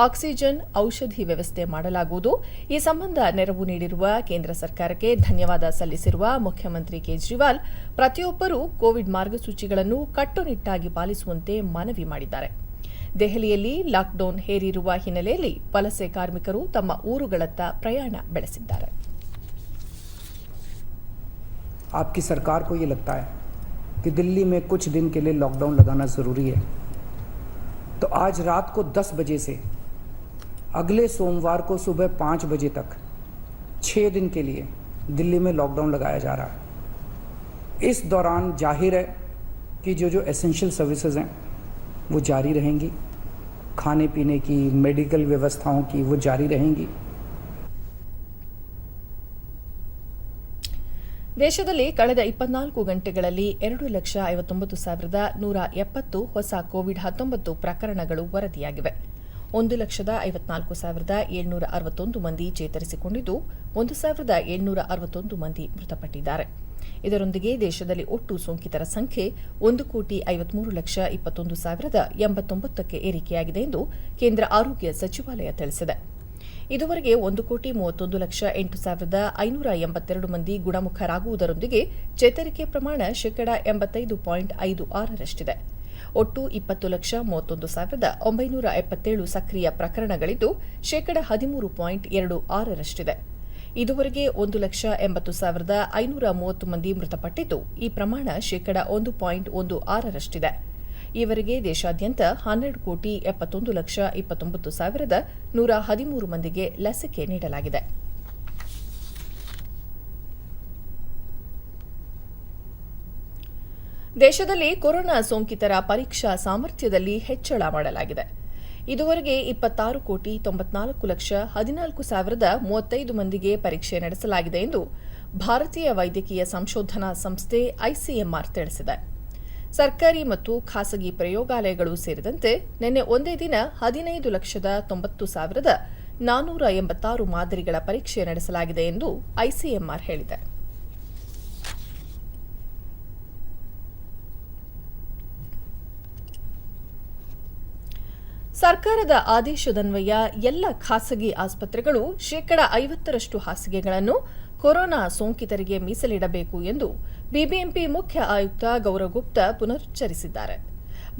ಆಕ್ಸಿಜನ್, ಔಷಧಿ ವ್ಯವಸ್ಥೆ ಮಾಡಲಾಗುವುದು. ಈ ಸಂಬಂಧ ನೆರವು ನೀಡಿರುವ ಕೇಂದ್ರ ಸರ್ಕಾರಕ್ಕೆ ಧನ್ಯವಾದ ಸಲ್ಲಿಸಿರುವ ಮುಖ್ಯಮಂತ್ರಿ ಕೇಜ್ರಿವಾಲ್ ಪ್ರತಿಯೊಬ್ಬರೂ ಕೋವಿಡ್ ಮಾರ್ಗಸೂಚಿಗಳನ್ನು ಕಟ್ಟುನಿಟ್ಟಾಗಿ ಪಾಲಿಸುವಂತೆ ಮನವಿ ಮಾಡಿದ್ದಾರೆ. ದೆಹಲಿಯಲ್ಲಿ ಲಾಕ್ಡೌನ್ ಹೇರಿರುವ ಹಿನ್ನೆಲೆಯಲ್ಲಿ ವಲಸೆ ಕಾರ್ಮಿಕರು ತಮ್ಮ ಊರುಗಳತ್ತ ಪ್ರಯಾಣ ಬೆಳೆಸಿದ್ದಾರೆ. आपकी सरकार को ये लगता है कि दिल्ली में कुछ दिन के लिए लॉकडाउन लगाना ज़रूरी है, तो आज रात को 10 बजे से अगले सोमवार को सुबह 5 बजे तक 6 दिन के लिए दिल्ली में लॉकडाउन लगाया जा रहा है. इस दौरान जाहिर है कि जो एसेंशियल सर्विसेज हैं वो जारी रहेंगी, खाने पीने की, मेडिकल व्यवस्थाओं की वो जारी रहेंगी. ದೇಶದಲ್ಲಿ ಕಳೆದ 24 ಗಂಟೆಗಳಲ್ಲಿ 2,59,170 ಹೊಸ ಕೋವಿಡ್-19 ಪ್ರಕರಣಗಳು ವರದಿಯಾಗಿವೆ. 1,54,761 ಮಂದಿ ಚೇತರಿಸಿಕೊಂಡಿದ್ದು, 1,761 ಮಂದಿ ಮೃತಪಟ್ಟಿದ್ದಾರೆ. ಇದರೊಂದಿಗೆ ದೇಶದಲ್ಲಿ ಒಟ್ಟು ಸೋಂಕಿತರ ಸಂಖ್ಯೆ 1,53,21,089ಕ್ಕೆ ಏರಿಕೆಯಾಗಿದೆ ಎಂದು ಕೇಂದ್ರ ಆರೋಗ್ಯ ಸಚಿವಾಲಯ ತಿಳಿಸಿದೆ. ಇದುವರೆಗೆ 1,31,08,582 ಮಂದಿ ಗುಣಮುಖರಾಗುವುದರೊಂದಿಗೆ ಚೇತರಿಕೆ ಪ್ರಮಾಣ 85.56%ರಷ್ಟಿದೆ. ಒಟ್ಟು 20,31,977 ಸಕ್ರಿಯ ಪ್ರಕರಣಗಳಿದ್ದು 13.26%ರಷ್ಟಿದೆ. ಇದುವರೆಗೆ 1,80,530 ಮಂದಿ ಮೃತಪಟ್ಟಿದ್ದು, ಈ ಪ್ರಮಾಣ 1.16%ರಷ್ಟಿದೆ. ಈವರೆಗೆ ದೇಶಾದ್ಯಂತ 12,71,29,113 ಮಂದಿಗೆ ಲಸಿಕೆ ನೀಡಲಾಗಿದೆ. ದೇಶದಲ್ಲಿ ಕೊರೋನಾ ಸೋಂಕಿತರ ಪರೀಕ್ಷಾ ಸಾಮರ್ಥ್ಯದಲ್ಲಿ ಹೆಚ್ಚಳ ಮಾಡಲಾಗಿದೆ. ಇದುವರೆಗೆ 26,94,14,035 ಮಂದಿಗೆ ಪರೀಕ್ಷೆ ನಡೆಸಲಾಗಿದೆ ಎಂದು ಭಾರತೀಯ ವೈದ್ಯಕೀಯ ಸಂಶೋಧನಾ ಸಂಸ್ಥೆ ಐಸಿಎಂಆರ್ ತಿಳಿಸಿದೆ. ಸರ್ಕಾರಿ ಮತ್ತು ಖಾಸಗಿ ಪ್ರಯೋಗಾಲಯಗಳು ಸೇರಿದಂತೆ ನಿನ್ನೆ ಒಂದೇ ದಿನ 15,90,486 ಮಾದರಿಗಳ ಪರೀಕ್ಷೆ ನಡೆಸಲಾಗಿದೆ ಎಂದು ಐಸಿಎಂಆರ್ ಹೇಳಿದೆ. ಸರ್ಕಾರದ ಆದೇಶದನ್ವಯ ಎಲ್ಲ ಖಾಸಗಿ ಆಸ್ಪತ್ರೆಗಳು 50% ಹಾಸಿಗೆಗಳನ್ನು ಕೊರೋನಾ ಸೋಂಕಿತರಿಗೆ ಮೀಸಲಿಡಬೇಕು ಎಂದು ಬಿಬಿಎಂಪಿ ಮುಖ್ಯ ಆಯುಕ್ತ ಗೌರವ್ ಗುಪ್ತಾ ಪುನರುಚ್ಚರಿಸಿದ್ದಾರೆ.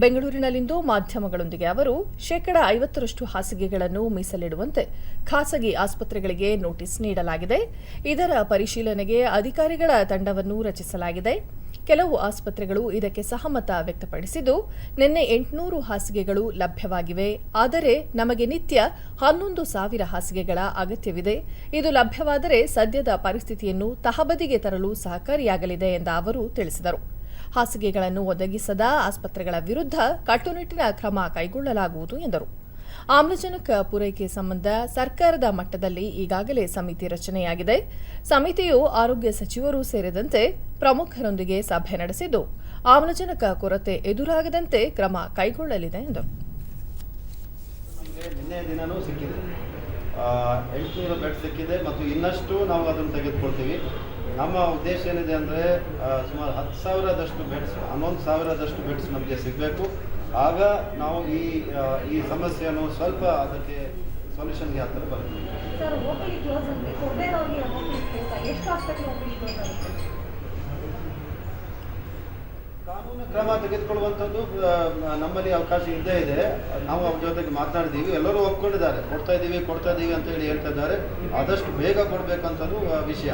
ಬೆಂಗಳೂರಿನಲ್ಲಿಂದು ಮಾಧ್ಯಮಗಳೊಂದಿಗೆ ಅವರು 50% ಹಾಸಿಗೆಗಳನ್ನು ಮೀಸಲಿಡುವಂತೆ ಖಾಸಗಿ ಆಸ್ಪತ್ರೆಗಳಿಗೆ ನೋಟಿಸ್ ನೀಡಲಾಗಿದೆ. ಇದರ ಪರಿಶೀಲನೆಗೆ ಅಧಿಕಾರಿಗಳ ತಂಡವನ್ನು ರಚಿಸಲಾಗಿದೆ. ಕೆಲವು ಆಸ್ಪತ್ರೆಗಳು ಇದಕ್ಕೆ ಸಹಮತ ವ್ಯಕ್ತಪಡಿಸಿದ್ದು, ನಿನ್ನೆ 800 ಹಾಸಿಗೆಗಳು ಲಭ್ಯವಾಗಿವೆ. ಆದರೆ ನಮಗೆ ನಿತ್ಯ 11,000 ಹಾಸಿಗೆಗಳ ಅಗತ್ಯವಿದೆ. ಇದು ಲಭ್ಯವಾದರೆ ಸದ್ಯದ ಪರಿಸ್ಥಿತಿಯನ್ನು ತಹಬದಿಗೆ ತರಲು ಸಹಕಾರಿಯಾಗಲಿದೆ ಎಂದು ಅವರು ತಿಳಿಸಿದರು. ಹಾಸಿಗೆಗಳನ್ನು ಒದಗಿಸದ ಆಸ್ಪತ್ರೆಗಳ ವಿರುದ್ಧ ಕಟ್ಟುನಿಟ್ಟಿನ ಕ್ರಮ ಕೈಗೊಳ್ಳಲಾಗುವುದು ಎಂದರು. ಆಮ್ಲಜನಕ ಪೂರೈಕೆ ಸಂಬಂಧ ಸರ್ಕಾರದ ಮಟ್ಟದಲ್ಲಿ ಈಗಾಗಲೇ ಸಮಿತಿ ರಚನೆಯಾಗಿದೆ. ಸಮಿತಿಯು ಆರೋಗ್ಯ ಸಚಿವರು ಸೇರಿದಂತೆ ಪ್ರಮುಖರೊಂದಿಗೆ ಸಭೆ ನಡೆಸಿದ್ದು, ಆಮ್ಲಜನಕ ಕೊರತೆ ಎದುರಾಗದಂತೆ ಕ್ರಮ ಕೈಗೊಳ್ಳಲಿದೆ ಎಂದರು. ನಿನ್ನೆ ದಿನನೂ ಸಿಕ್ಕಿದೆ, 800 ಬೆಡ್ ಸಿಕ್ಕಿದೆ ಮತ್ತು ಇನ್ನಷ್ಟು ನಾವು ಅದನ್ನು ತೆಗೆದುಕೊಳ್ತೀವಿ. ನಮ್ಮ ಉದ್ದೇಶ ಏನಿದೆ ಅಂದರೆ ಸುಮಾರು 10,000ದಷ್ಟು ಬೆಡ್ಸ್, 11,000ದಷ್ಟು ಬೆಡ್ಸ್ ನಮಗೆ ಸಿಗಬೇಕು. ಆಗ ನಾವು ಈ ಸಮಸ್ಯೆಯನ್ನು ಸ್ವಲ್ಪ ಅದಕ್ಕೆ ಸೊಲ್ಯೂಷನ್ಗೆ ಹತ್ತಿರ ಬರ್ತೀವಿ. ಕಾನೂನು ಕ್ರಮ ತೆಗೆದುಕೊಳ್ಳುವಂಥದ್ದು ನಮ್ಮಲ್ಲಿ ಅವಕಾಶ ಇದ್ದೇ ಇದೆ. ನಾವು ಅವ್ರ ಜೊತೆಗೆ ಮಾತನಾಡಿದ್ದೀವಿ, ಎಲ್ಲರೂ ಒಪ್ಕೊಂಡಿದ್ದಾರೆ, ಕೊಡ್ತಾ ಇದ್ದೀವಿ ಅಂತ ಹೇಳಿ ಹೇಳ್ತಾ ಇದ್ದಾರೆ. ಆದಷ್ಟು ಬೇಗ ಕೊಡಬೇಕಂಥದ್ದು ವಿಷಯ.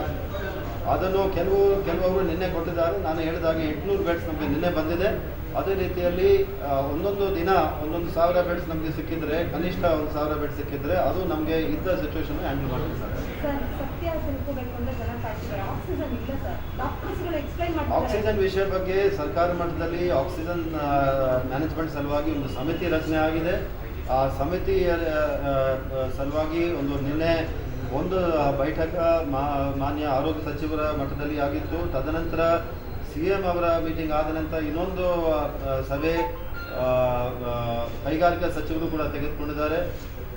ಅದನ್ನು ಕೆಲವರು ನಿನ್ನೆ ಕೊಟ್ಟಿದ್ದಾರೆ. ನಾನು ಹೇಳಿದಾಗೆ 800 ಬೆಡ್ಸ್ ನಮಗೆ ನಿನ್ನೆ ಬಂದಿದೆ. ಅದೇ ರೀತಿಯಲ್ಲಿ ಒಂದೊಂದು ದಿನ 1,000 ಬೆಡ್ಸ್ ನಮಗೆ ಸಿಕ್ಕಿದ್ರೆ, ಕನಿಷ್ಠ 1,000 ಬೆಡ್ ಸಿಕ್ಕಿದ್ರೆ ಅದು ನಮಗೆ ಇದ್ದ ಸಿಚುವೇಶನ್ ಹ್ಯಾಂಡಲ್ ಮಾಡಬೇಕು ಸರ್. ಆಕ್ಸಿಜನ್ ವಿಷಯ ಬಗ್ಗೆ ಸರ್ಕಾರ ಮಟ್ಟದಲ್ಲಿ ಆಕ್ಸಿಜನ್ ಮ್ಯಾನೇಜ್ಮೆಂಟ್ ಸಲುವಾಗಿ ಒಂದು ಸಮಿತಿ ರಚನೆ ಆಗಿದೆ. ಆ ಸಮಿತಿ ಸಲುವಾಗಿ ನಿನ್ನೆ ಒಂದು ಬೈಠಕ ಮಾನ್ಯ ಆರೋಗ್ಯ ಸಚಿವರ ಮಟ್ಟದಲ್ಲಿ ಆಗಿತ್ತು. ತದನಂತರ CM ಅವರ ಮೀಟಿಂಗ್ ಆದ ನಂತರ ಇನ್ನೊಂದು ಸಭೆ ಕೈಗಾರಿಕಾ ಸಚಿವರು ಕೂಡ ತೆಗೆದುಕೊಂಡಿದ್ದಾರೆ.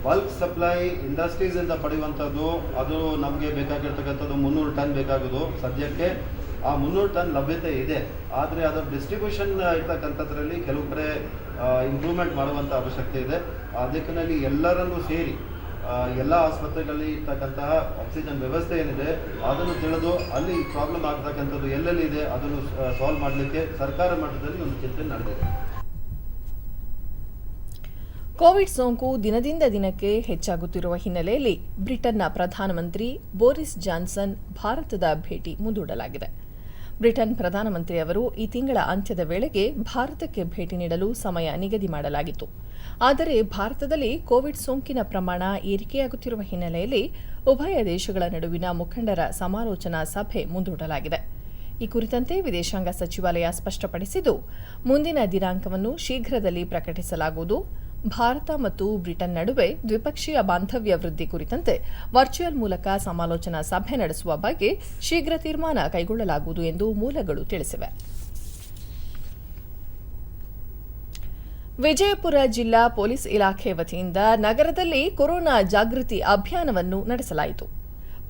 ಬಲ್ಕ್ ಸಪ್ಲೈ ಇಂಡಸ್ಟ್ರೀಸಿಂದ ಪಡೆಯುವಂಥದ್ದು ಅದು ನಮಗೆ ಬೇಕಾಗಿರ್ತಕ್ಕಂಥದ್ದು 300 ಟನ್ ಬೇಕಾಗೋದು ಸದ್ಯಕ್ಕೆ. ಆ 300 ಟನ್ ಲಭ್ಯತೆ ಇದೆ. ಆದರೆ ಅದರ ಡಿಸ್ಟ್ರಿಬ್ಯೂಷನ್ ಇರ್ತಕ್ಕಂಥದ್ರಲ್ಲಿ ಕೆಲವು ಕಡೆ ಇಂಪ್ರೂವ್ಮೆಂಟ್ ಮಾಡುವಂಥ ಅವಶ್ಯಕತೆ ಇದೆ. ಆ ದಿಕ್ಕಿನಲ್ಲಿ ಎಲ್ಲರನ್ನೂ ಸೇರಿ ಎಲ್ಲ ಆಸ್ಪತ್ರೆಗಳಲ್ಲಿ ಇರ್ತಕ್ಕಂತಹ ಆಕ್ಸಿಜನ್ ವ್ಯವಸ್ಥೆ ಏನಿದೆ ಅದನ್ನು ತಿಳಿದು ಅಲ್ಲಿ ಪ್ರಾಬ್ಲಮ್ ಆಗ್ತಕ್ಕಂಥದ್ದು ಎಲ್ಲೆಲ್ಲಿ ಇದೆ ಅದನ್ನು ಸಾಲ್ವ್ ಮಾಡಲಿಕ್ಕೆ ಸರ್ಕಾರ ಮಟ್ಟದಲ್ಲಿ ಒಂದು ಚಿಂತನೆ ನಡೆದಿದೆ. ಕೋವಿಡ್ ಸೋಂಕು ದಿನದಿಂದ ದಿನಕ್ಕೆ ಹೆಚ್ಚಾಗುತ್ತಿರುವ ಹಿನ್ನೆಲೆಯಲ್ಲಿ ಬ್ರಿಟನ್ನ ಪ್ರಧಾನಮಂತ್ರಿ ಬೋರಿಸ್ ಜಾನ್ಸನ್ ಭಾರತದ ಭೇಟಿ ಮುಂದೂಡಲಾಗಿದೆ. ಬ್ರಿಟನ್ ಪ್ರಧಾನಮಂತ್ರಿ ಅವರು ಈ ತಿಂಗಳ ಅಂತ್ಯದ ವೇಳೆಗೆ ಭಾರತಕ್ಕೆ ಭೇಟಿ ನೀಡಲು ಸಮಯ ನಿಗದಿ ಮಾಡಲಾಗಿತ್ತು. ಆದರೆ ಭಾರತದಲ್ಲಿ ಕೋವಿಡ್ ಸೋಂಕಿನ ಪ್ರಮಾಣ ಏರಿಕೆಯಾಗುತ್ತಿರುವ ಹಿನ್ನೆಲೆಯಲ್ಲಿ ಉಭಯ ದೇಶಗಳ ನಡುವಿನ ಮುಖಂಡರ ಸಮಾಲೋಚನಾ ಸಭೆ ಮುಂದೂಡಲಾಗಿದೆ. ಈ ಕುರಿತಂತೆ ವಿದೇಶಾಂಗ ಸಚಿವಾಲಯ ಸ್ಪಷ್ಟಪಡಿಸಿದ್ದು, ಮುಂದಿನ ದಿನಾಂಕವನ್ನು ಶೀಘ್ರದಲ್ಲಿ ಪ್ರಕಟಿಸಲಾಗುವುದು. ಭಾರತ ಮತ್ತು ಬ್ರಿಟನ್ ನಡುವೆ ದ್ವಿಪಕ್ಷೀಯ ಬಾಂಧವ್ಯ ವೃದ್ಧಿ ಕುರಿತಂತೆ ವರ್ಚುವಲ್ ಮೂಲಕ ಸಮಾಲೋಚನಾ ಸಭೆ ನಡೆಸುವ ಬಗ್ಗೆ ಶೀಘ್ರ ತೀರ್ಮಾನ ಕೈಗೊಳ್ಳಲಾಗುವುದು ಎಂದು ಮೂಲಗಳು ತಿಳಿಸಿವೆ. ವಿಜಯಪುರ ಜಿಲ್ಲಾ ಪೊಲೀಸ್ ಇಲಾಖೆ ವತಿಯಿಂದ ನಗರದಲ್ಲಿ ಕೊರೋನಾ ಜಾಗೃತಿ ಅಭಿಯಾನವನ್ನು ನಡೆಸಲಾಯಿತು.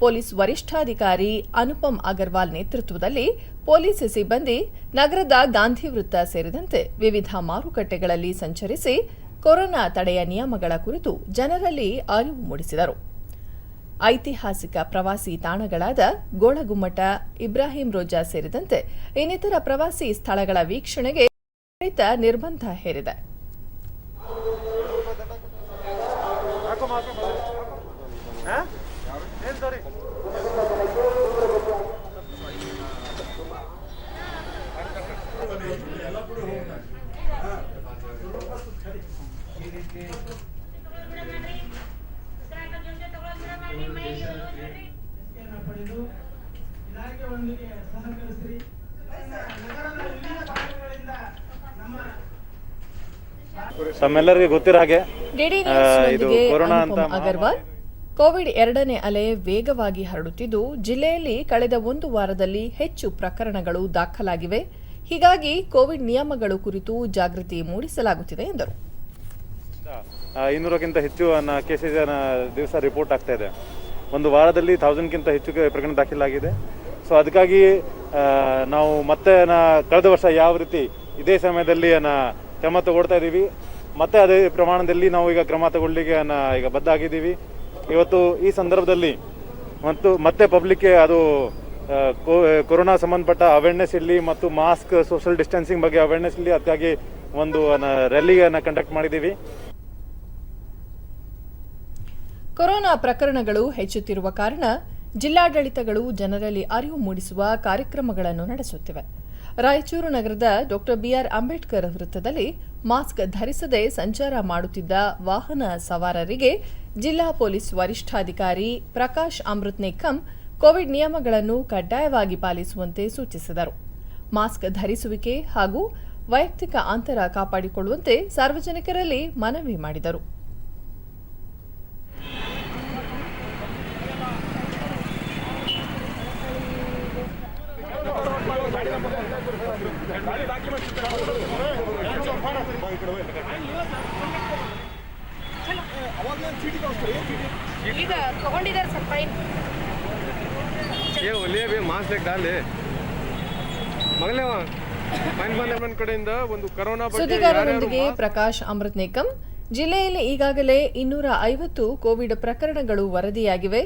ಪೊಲೀಸ್ ವರಿಷ್ಠಾಧಿಕಾರಿ ಅನುಪಮ್ ಅಗರ್ವಾಲ್ ನೇತೃತ್ವದಲ್ಲಿ ಪೊಲೀಸ್ ಸಿಬ್ಬಂದಿ ನಗರದ ಗಾಂಧಿ ವೃತ್ತ ಸೇರಿದಂತೆ ವಿವಿಧ ಮಾರುಕಟ್ಟೆಗಳಲ್ಲಿ ಸಂಚರಿಸಿ ಕೊರೋನಾ ತಡೆಯ ನಿಯಮಗಳ ಕುರಿತು ಜನರಲ್ಲಿ ಅರಿವು ಮೂಡಿಸಿದರು. ಐತಿಹಾಸಿಕ ಪ್ರವಾಸಿ ತಾಣಗಳಾದ ಗೋಳಗುಮ್ಮಟ, ಇಬ್ರಾಹಿಂ ರೋಜಾ ಸೇರಿದಂತೆ ಇನ್ನಿತರ ಪ್ರವಾಸಿ ಸ್ಥಳಗಳ ವೀಕ್ಷಣೆಗೆ ನಿರ್ಬಂಧ ಹೇರಿದೆ. ತಮ್ಮೆಲ್ಲರಿಗೂ ಗೊತ್ತಿರೋ ಹಾಗೆ ಡಿಡಿ ನ್ಯೂಸ್ನೊಂದಿಗೆ ಅನುಪಮ್ ಅಗರ್ವಾಲ್. ಕೋವಿಡ್ 2ನೇ ಅಲೆ ವೇಗವಾಗಿ ಹರಡುತ್ತಿದ್ದು, ಜಿಲ್ಲೆಯಲ್ಲಿ ಕಳೆದ ಒಂದು ವಾರದಲ್ಲಿ ಹೆಚ್ಚು ಪ್ರಕರಣಗಳು ದಾಖಲಾಗಿವೆ. ಹೀಗಾಗಿ ಕೋವಿಡ್ ನಿಯಮಗಳು ಕುರಿತು ಜಾಗೃತಿ ಮೂಡಿಸಲಾಗುತ್ತಿದೆ ಎಂದರು. 200ಕ್ಕಿಂತ ಹೆಚ್ಚು ಕೇಸಸ್ ದಿವಸ ರಿಪೋರ್ಟ್ ಆಗ್ತಾ ಇದೆ. ಒಂದು ವಾರದಲ್ಲಿ 1000ಕ್ಕಿಂತ ಹೆಚ್ಚು ಪ್ರಕರಣ ದಾಖಲಾಗಿದೆ. ಸೊ ಅದಕ್ಕಾಗಿ ನಾವು ಮತ್ತೆ ಕಳೆದ ವರ್ಷ ಯಾವ ರೀತಿ ಇದೇ ಸಮಯದಲ್ಲಿ ಕ್ರಮ ತಗೊಳ್ತಾ ಇದ್ದೀವಿ, ಮತ್ತೆ ಅದೇ ಪ್ರಮಾಣದಲ್ಲಿ ನಾವು ಈಗ ಕ್ರಮ ತಗೊಳ್ಳಿಕ್ಕೆ ಈಗ ಬದ್ಧಾಗಿದ್ದೀವಿ. ಇವತ್ತು ಈ ಸಂದರ್ಭದಲ್ಲಿ ಮತ್ತೆ ಪಬ್ಲಿಕ್ಗೆ ಅದು ಕೊರೋನಾ ಸಂಬಂಧಪಟ್ಟ ಅವೇರ್ನೆಸ್ ಇರಲಿ ಮತ್ತು ಮಾಸ್ಕ್, ಸೋಷಿಯಲ್ ಡಿಸ್ಟೆನ್ಸಿಂಗ್ ಬಗ್ಗೆ ಅವೇರ್ನೆಸ್ ಇರಲಿ, ಅದಕ್ಕಾಗಿ ಒಂದು ರ್ಯಾಲಿಯನ್ನು ಕಂಡಕ್ಟ್ ಮಾಡಿದ್ದೀವಿ. ಕೊರೋನಾ ಪ್ರಕರಣಗಳು ಹೆಚ್ಚುತ್ತಿರುವ ಕಾರಣ ಜಿಲ್ಲಾಡಳಿತಗಳು ಜನರಲ್ಲಿ ಅರಿವು ಮೂಡಿಸುವ ಕಾರ್ಯಕ್ರಮಗಳನ್ನು ನಡೆಸುತ್ತಿವೆ. ರಾಯಚೂರು ನಗರದ ಡಾಕ್ಟರ್ ಬಿಆರ್ ಅಂಬೇಡ್ಕರ್ ವೃತ್ತದಲ್ಲಿ ಮಾಸ್ಕ್ ಧರಿಸದೆ ಸಂಚಾರ ಮಾಡುತ್ತಿದ್ದ ವಾಹನ ಸವಾರರಿಗೆ ಜಿಲ್ಲಾ ಪೊಲೀಸ್ ವರಿಷ್ಠಾಧಿಕಾರಿ ಪ್ರಕಾಶ್ ಅಮೃತ್ ನಿಕ್ಕಂ ಕೋವಿಡ್ ನಿಯಮಗಳನ್ನು ಕಡ್ಡಾಯವಾಗಿ ಪಾಲಿಸುವಂತೆ ಸೂಚಿಸಿದರು. ಮಾಸ್ಕ್ ಧರಿಸುವಿಕೆ ಹಾಗೂ ವೈಯಕ್ತಿಕ ಅಂತರ ಕಾಪಾಡಿಕೊಳ್ಳುವಂತೆ ಸಾರ್ವಜನಿಕರಲ್ಲಿ ಮನವಿ ಮಾಡಿದರು. ಈಗ ತಗೊಂಡಿದ್ದಾರೆ ಸರ್ ಫೈನ್. ಮಾಸ್ಕ್ ಡಾಲೆ ಮಗಳೇ ಫೈನ್ ಕಡೆಯಿಂದ ಒಂದು ಕರೋನಾ ಸುದ್ದಿಗಾರರೊಂದಿಗೆ ಪ್ರಕಾಶ್ ಅಮೃತ್ ನಿಕ್ಕಂ ಜಿಲ್ಲೆಯಲ್ಲಿ ಈಗಾಗಲೇ 250 ಕೋವಿಡ್ ಪ್ರಕರಣಗಳು ವರದಿಯಾಗಿವೆ.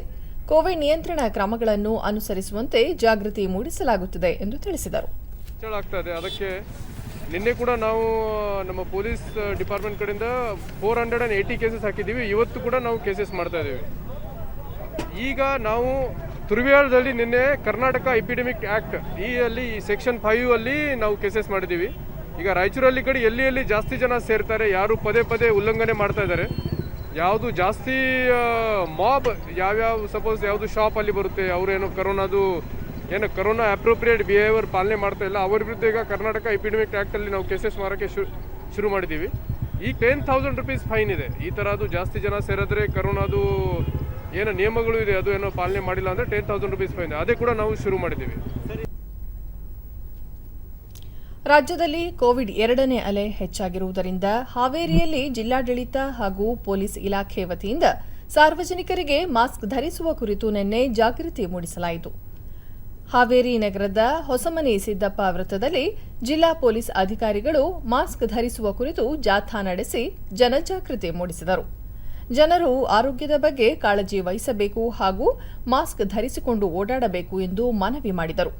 ಕೋವಿಡ್ ನಿಯಂತ್ರಣ ಕ್ರಮಗಳನ್ನು ಅನುಸರಿಸುವಂತೆ ಜಾಗೃತಿ ಮೂಡಿಸಲಾಗುತ್ತಿದೆ ಎಂದು ತಿಳಿಸಿದರು. ಆಗ್ತದೆ ಅದಕ್ಕೆ ನಿನ್ನೆ ಕೂಡ ನಾವು ನಮ್ಮ ಪೊಲೀಸ್ ಡಿಪಾರ್ಟ್ಮೆಂಟ್ ಕಡೆಯಿಂದ 480 ಕೇಸಸ್ ಹಾಕಿದ್ದೀವಿ. ಇವತ್ತು ಕೂಡ ನಾವು ಕೇಸಸ್ ಮಾಡ್ತಾ ಇದ್ದೀವಿ. ಈಗ ನಾವು ತುರುವೇಳದಲ್ಲಿ ನಿನ್ನೆ ಕರ್ನಾಟಕ ಎಪಿಡೆಮಿಕ್ ಆ್ಯಕ್ಟ್ ಅಲ್ಲಿ ಸೆಕ್ಷನ್ 5 ಅಲ್ಲಿ ನಾವು ಕೇಸಸ್ ಮಾಡಿದ್ದೀವಿ. ಈಗ ರಾಯಚೂರಲ್ಲಿ ಕಡೆ ಎಲ್ಲಿ ಜಾಸ್ತಿ ಜನ ಸೇರ್ತಾರೆ, ಯಾರು ಪದೇ ಉಲ್ಲಂಘನೆ ಮಾಡ್ತಾ ಇದ್ದಾರೆ, ಯಾವುದು ಜಾಸ್ತಿ ಮಾಬ್ ಯಾವ್ಯಾವ ಸಪೋಸ್ ಯಾವುದು ಶಾಪಲ್ಲಿ ಬರುತ್ತೆ, ಅವರೇನು ಕರೋನಾ ಅಪ್ರೋಪ್ರಿಯೇಟ್ ಬಿಹೇವಿಯರ್ ಪಾಲನೆ ಮಾಡ್ತಾ ಇಲ್ಲ, ಅವ್ರ ವಿರುದ್ಧ ಈಗ ಕರ್ನಾಟಕ ಎಪಿಡೆಮಿಕ್ ಆ್ಯಕ್ಟಲ್ಲಿ ನಾವು ಕೇಸಸ್ ಮಾಡೋಕ್ಕೆ ಶುರು ಮಾಡಿದ್ದೀವಿ. ಈಗ 10,000 ರೂಪೀಸ್ ಫೈನ್ ಇದೆ. ಈ ಥರದ್ದು ಜಾಸ್ತಿ ಜನ ಸೇರಿದ್ರೆ ಕರೋನಾದು ಏನೋ ನಿಯಮಗಳು ಇದೆ ಅದು ಏನೋ ಪಾಲನೆ ಮಾಡಿಲ್ಲ ಅಂದರೆ 10,000 ರೂಪೀಸ್ ಫೈನ್, ಅದೇ ಕೂಡ ನಾವು ಶುರು ಮಾಡಿದ್ದೀವಿ. ರಾಜ್ಯದಲ್ಲಿ ಕೋವಿಡ್ 2ನೇ ಅಲೆ ಹೆಚ್ಚಾಗಿರುವುದರಿಂದ ಹಾವೇರಿಯಲ್ಲಿ ಜಿಲ್ಲಾಡಳಿತ ಹಾಗೂ ಪೊಲೀಸ್ ಇಲಾಖೆ ವತಿಯಿಂದ ಸಾರ್ವಜನಿಕರಿಗೆ ಮಾಸ್ಕ್ ಧರಿಸುವ ಕುರಿತು ನಿನ್ನೆ ಜಾಗೃತಿ ಮೂಡಿಸಲಾಯಿತು. ಹಾವೇರಿ ನಗರದ ಹೊಸಮನಿ ಸಿದ್ದಪ್ಪ ವೃತ್ತದಲ್ಲಿ ಜಿಲ್ಲಾ ಪೊಲೀಸ್ ಅಧಿಕಾರಿಗಳು ಮಾಸ್ಕ್ ಧರಿಸುವ ಕುರಿತು ಜಾಥಾ ನಡೆಸಿ ಜನಜಾಗೃತಿ ಮೂಡಿಸಿದರು. ಜನರು ಆರೋಗ್ಯದ ಬಗ್ಗೆ ಕಾಳಜಿ ವಹಿಸಬೇಕು ಹಾಗೂ ಮಾಸ್ಕ್ ಧರಿಸಿಕೊಂಡು ಓಡಾಡಬೇಕು ಎಂದು ಮನವಿ ಮಾಡಿದರು.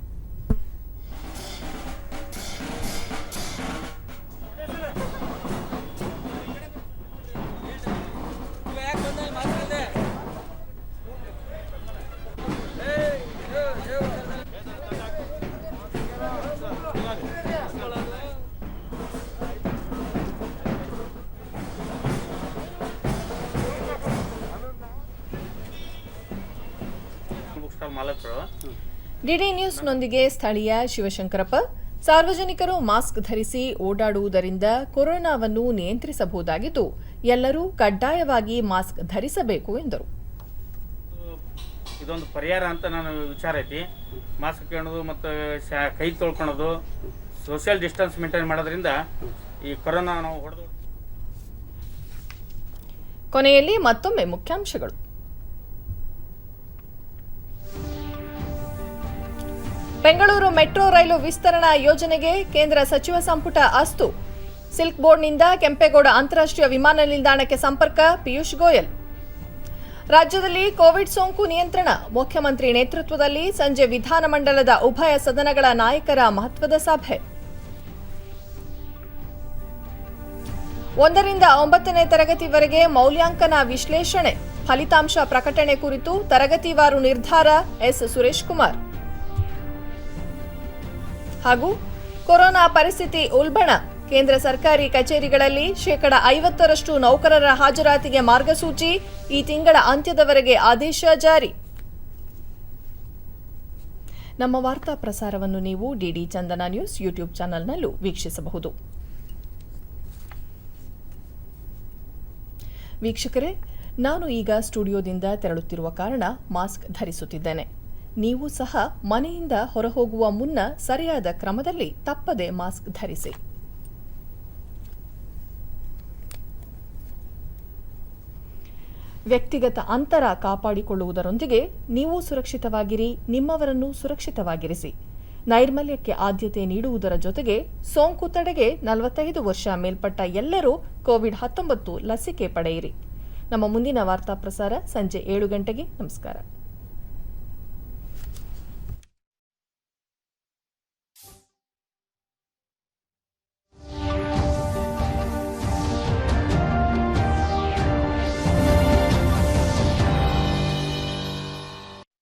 ಡಿಡಿ ನ್ಯೂಸ್ನೊಂದಿಗೆ ಸ್ಥಳೀಯ ಶಿವಶಂಕರಪ್ಪ, ಸಾರ್ವಜನಿಕರು ಮಾಸ್ಕ್ ಧರಿಸಿ ಓಡಾಡುವುದರಿಂದ ಕೊರೋನಾವನ್ನು ನಿಯಂತ್ರಿಸಬಹುದಾಗಿದ್ದು ಎಲ್ಲರೂ ಕಡ್ಡಾಯವಾಗಿ ಮಾಸ್ಕ್ ಧರಿಸಬೇಕು ಎಂದರು. ಇದೊಂದು ಪರಿಹಾರ ಅಂತ ನನ್ನ ವಿಚಾರ ಐತಿ. ಮಾಸ್ಕ್ ಹಾಕೊಳ್ಳೋದು ಮತ್ತು ಕೈ ತೊಳ್ಕೊಳ್ಳೋದು, ಸೋಷಿಯಲ್ ಡಿಸ್ಟೆನ್ಸ್ ಮೇಂಟೈನ್ ಮಾಡೋದ್ರಿಂದ ಈ ಕೊರೋನಾ ನಾವು ಹೊಡೆದು. ಕೊನೆಯಲ್ಲಿ ಮತ್ತೊಮ್ಮೆ ಮುಖ್ಯಾಂಶಗಳು. ಬೆಂಗಳೂರು ಮೆಟ್ರೋ ರೈಲು ವಿಸ್ತರಣಾ ಯೋಜನೆಗೆ ಕೇಂದ್ರ ಸಚಿವ ಸಂಪುಟ ಅಸ್ತು. ಸಿಲ್ಕ್ ಬೋರ್ಡ್ನಿಂದ ಕೆಂಪೇಗೌಡ ಅಂತಾರಾಷ್ಟ್ರೀಯ ವಿಮಾನ ನಿಲ್ದಾಣಕ್ಕೆ ಸಂಪರ್ಕ, ಪಿಯೂಷ್ ಗೋಯಲ್. ರಾಜ್ಯದಲ್ಲಿ ಕೋವಿಡ್ ಸೋಂಕು ನಿಯಂತ್ರಣ, ಮುಖ್ಯಮಂತ್ರಿ ನೇತೃತ್ವದಲ್ಲಿ ಸಂಜೆ ವಿಧಾನಮಂಡಲದ ಉಭಯ ಸದನಗಳ ನಾಯಕರ ಮಹತ್ವದ ಸಭೆ. 1 ರಿಂದ 9ನೇ ತರಗತಿವರೆಗೆ ಮೌಲ್ಯಾಂಕನ ವಿಶ್ಲೇಷಣೆ, ಫಲಿತಾಂಶ ಪ್ರಕಟಣೆ ಕುರಿತು ತರಗತಿವಾರು ನಿರ್ಧಾರ, ಎಸ್ ಸುರೇಶ್ ಕುಮಾರ್. ಹಾಗೂ ಕೊರೋನಾ ಪರಿಸ್ಥಿತಿ ಉಲ್ಬಣ, ಕೇಂದ್ರ ಸರ್ಕಾರಿ ಕಚೇರಿಗಳಲ್ಲಿ 50% ನೌಕರರ ಹಾಜರಾತಿಗೆ ಮಾರ್ಗಸೂಚಿ, ಈ ತಿಂಗಳ ಅಂತ್ಯದವರೆಗೆ ಆದೇಶ ಜಾರಿ. ನಮ್ಮ ವಾರ್ತಾ ಪ್ರಸಾರವನ್ನು ನೀವು ಡಿಡಿ ಚಂದನ ನ್ಯೂಸ್ ಯೂಟ್ಯೂಬ್ ಚಾನೆಲ್ನಲ್ಲೂ ವೀಕ್ಷಿಸಬಹುದು. ವೀಕ್ಷಕರೇ, ನಾನು ಈಗ ಸ್ಟುಡಿಯೋದಿಂದ ತೆರಳುತ್ತಿರುವ ಕಾರಣ ಮಾಸ್ಕ್ ಧರಿಸುತ್ತಿದ್ದೇನೆ. ನೀವು ಸಹ ಮನೆಯಿಂದ ಹೊರಹೋಗುವ ಮುನ್ನ ಸರಿಯಾದ ಕ್ರಮದಲ್ಲಿ ತಪ್ಪದೆ ಮಾಸ್ಕ್ ಧರಿಸಿ. ವ್ಯಕ್ತಿಗತ ಅಂತರ ಕಾಪಾಡಿಕೊಳ್ಳುವುದರೊಂದಿಗೆ ನೀವು ಸುರಕ್ಷಿತವಾಗಿರಿ, ನಿಮ್ಮವರನ್ನು ಸುರಕ್ಷಿತವಾಗಿರಿಸಿ. ನೈರ್ಮಲ್ಯಕ್ಕೆ ಆದ್ಯತೆ ನೀಡುವುದರ ಜೊತೆಗೆ ಸೋಂಕು ತಡೆಗೆ 45 ವರ್ಷ ಮೇಲ್ಪಟ್ಟ ಎಲ್ಲರೂ ಕೋವಿಡ್-19 ಲಸಿಕೆ ಪಡೆಯಿರಿ. ನಮ್ಮ ಮುಂದಿನ ವಾರ್ತಾ ಪ್ರಸಾರ ಸಂಜೆ 7 ಗಂಟೆಗೆ. ನಮಸ್ಕಾರ.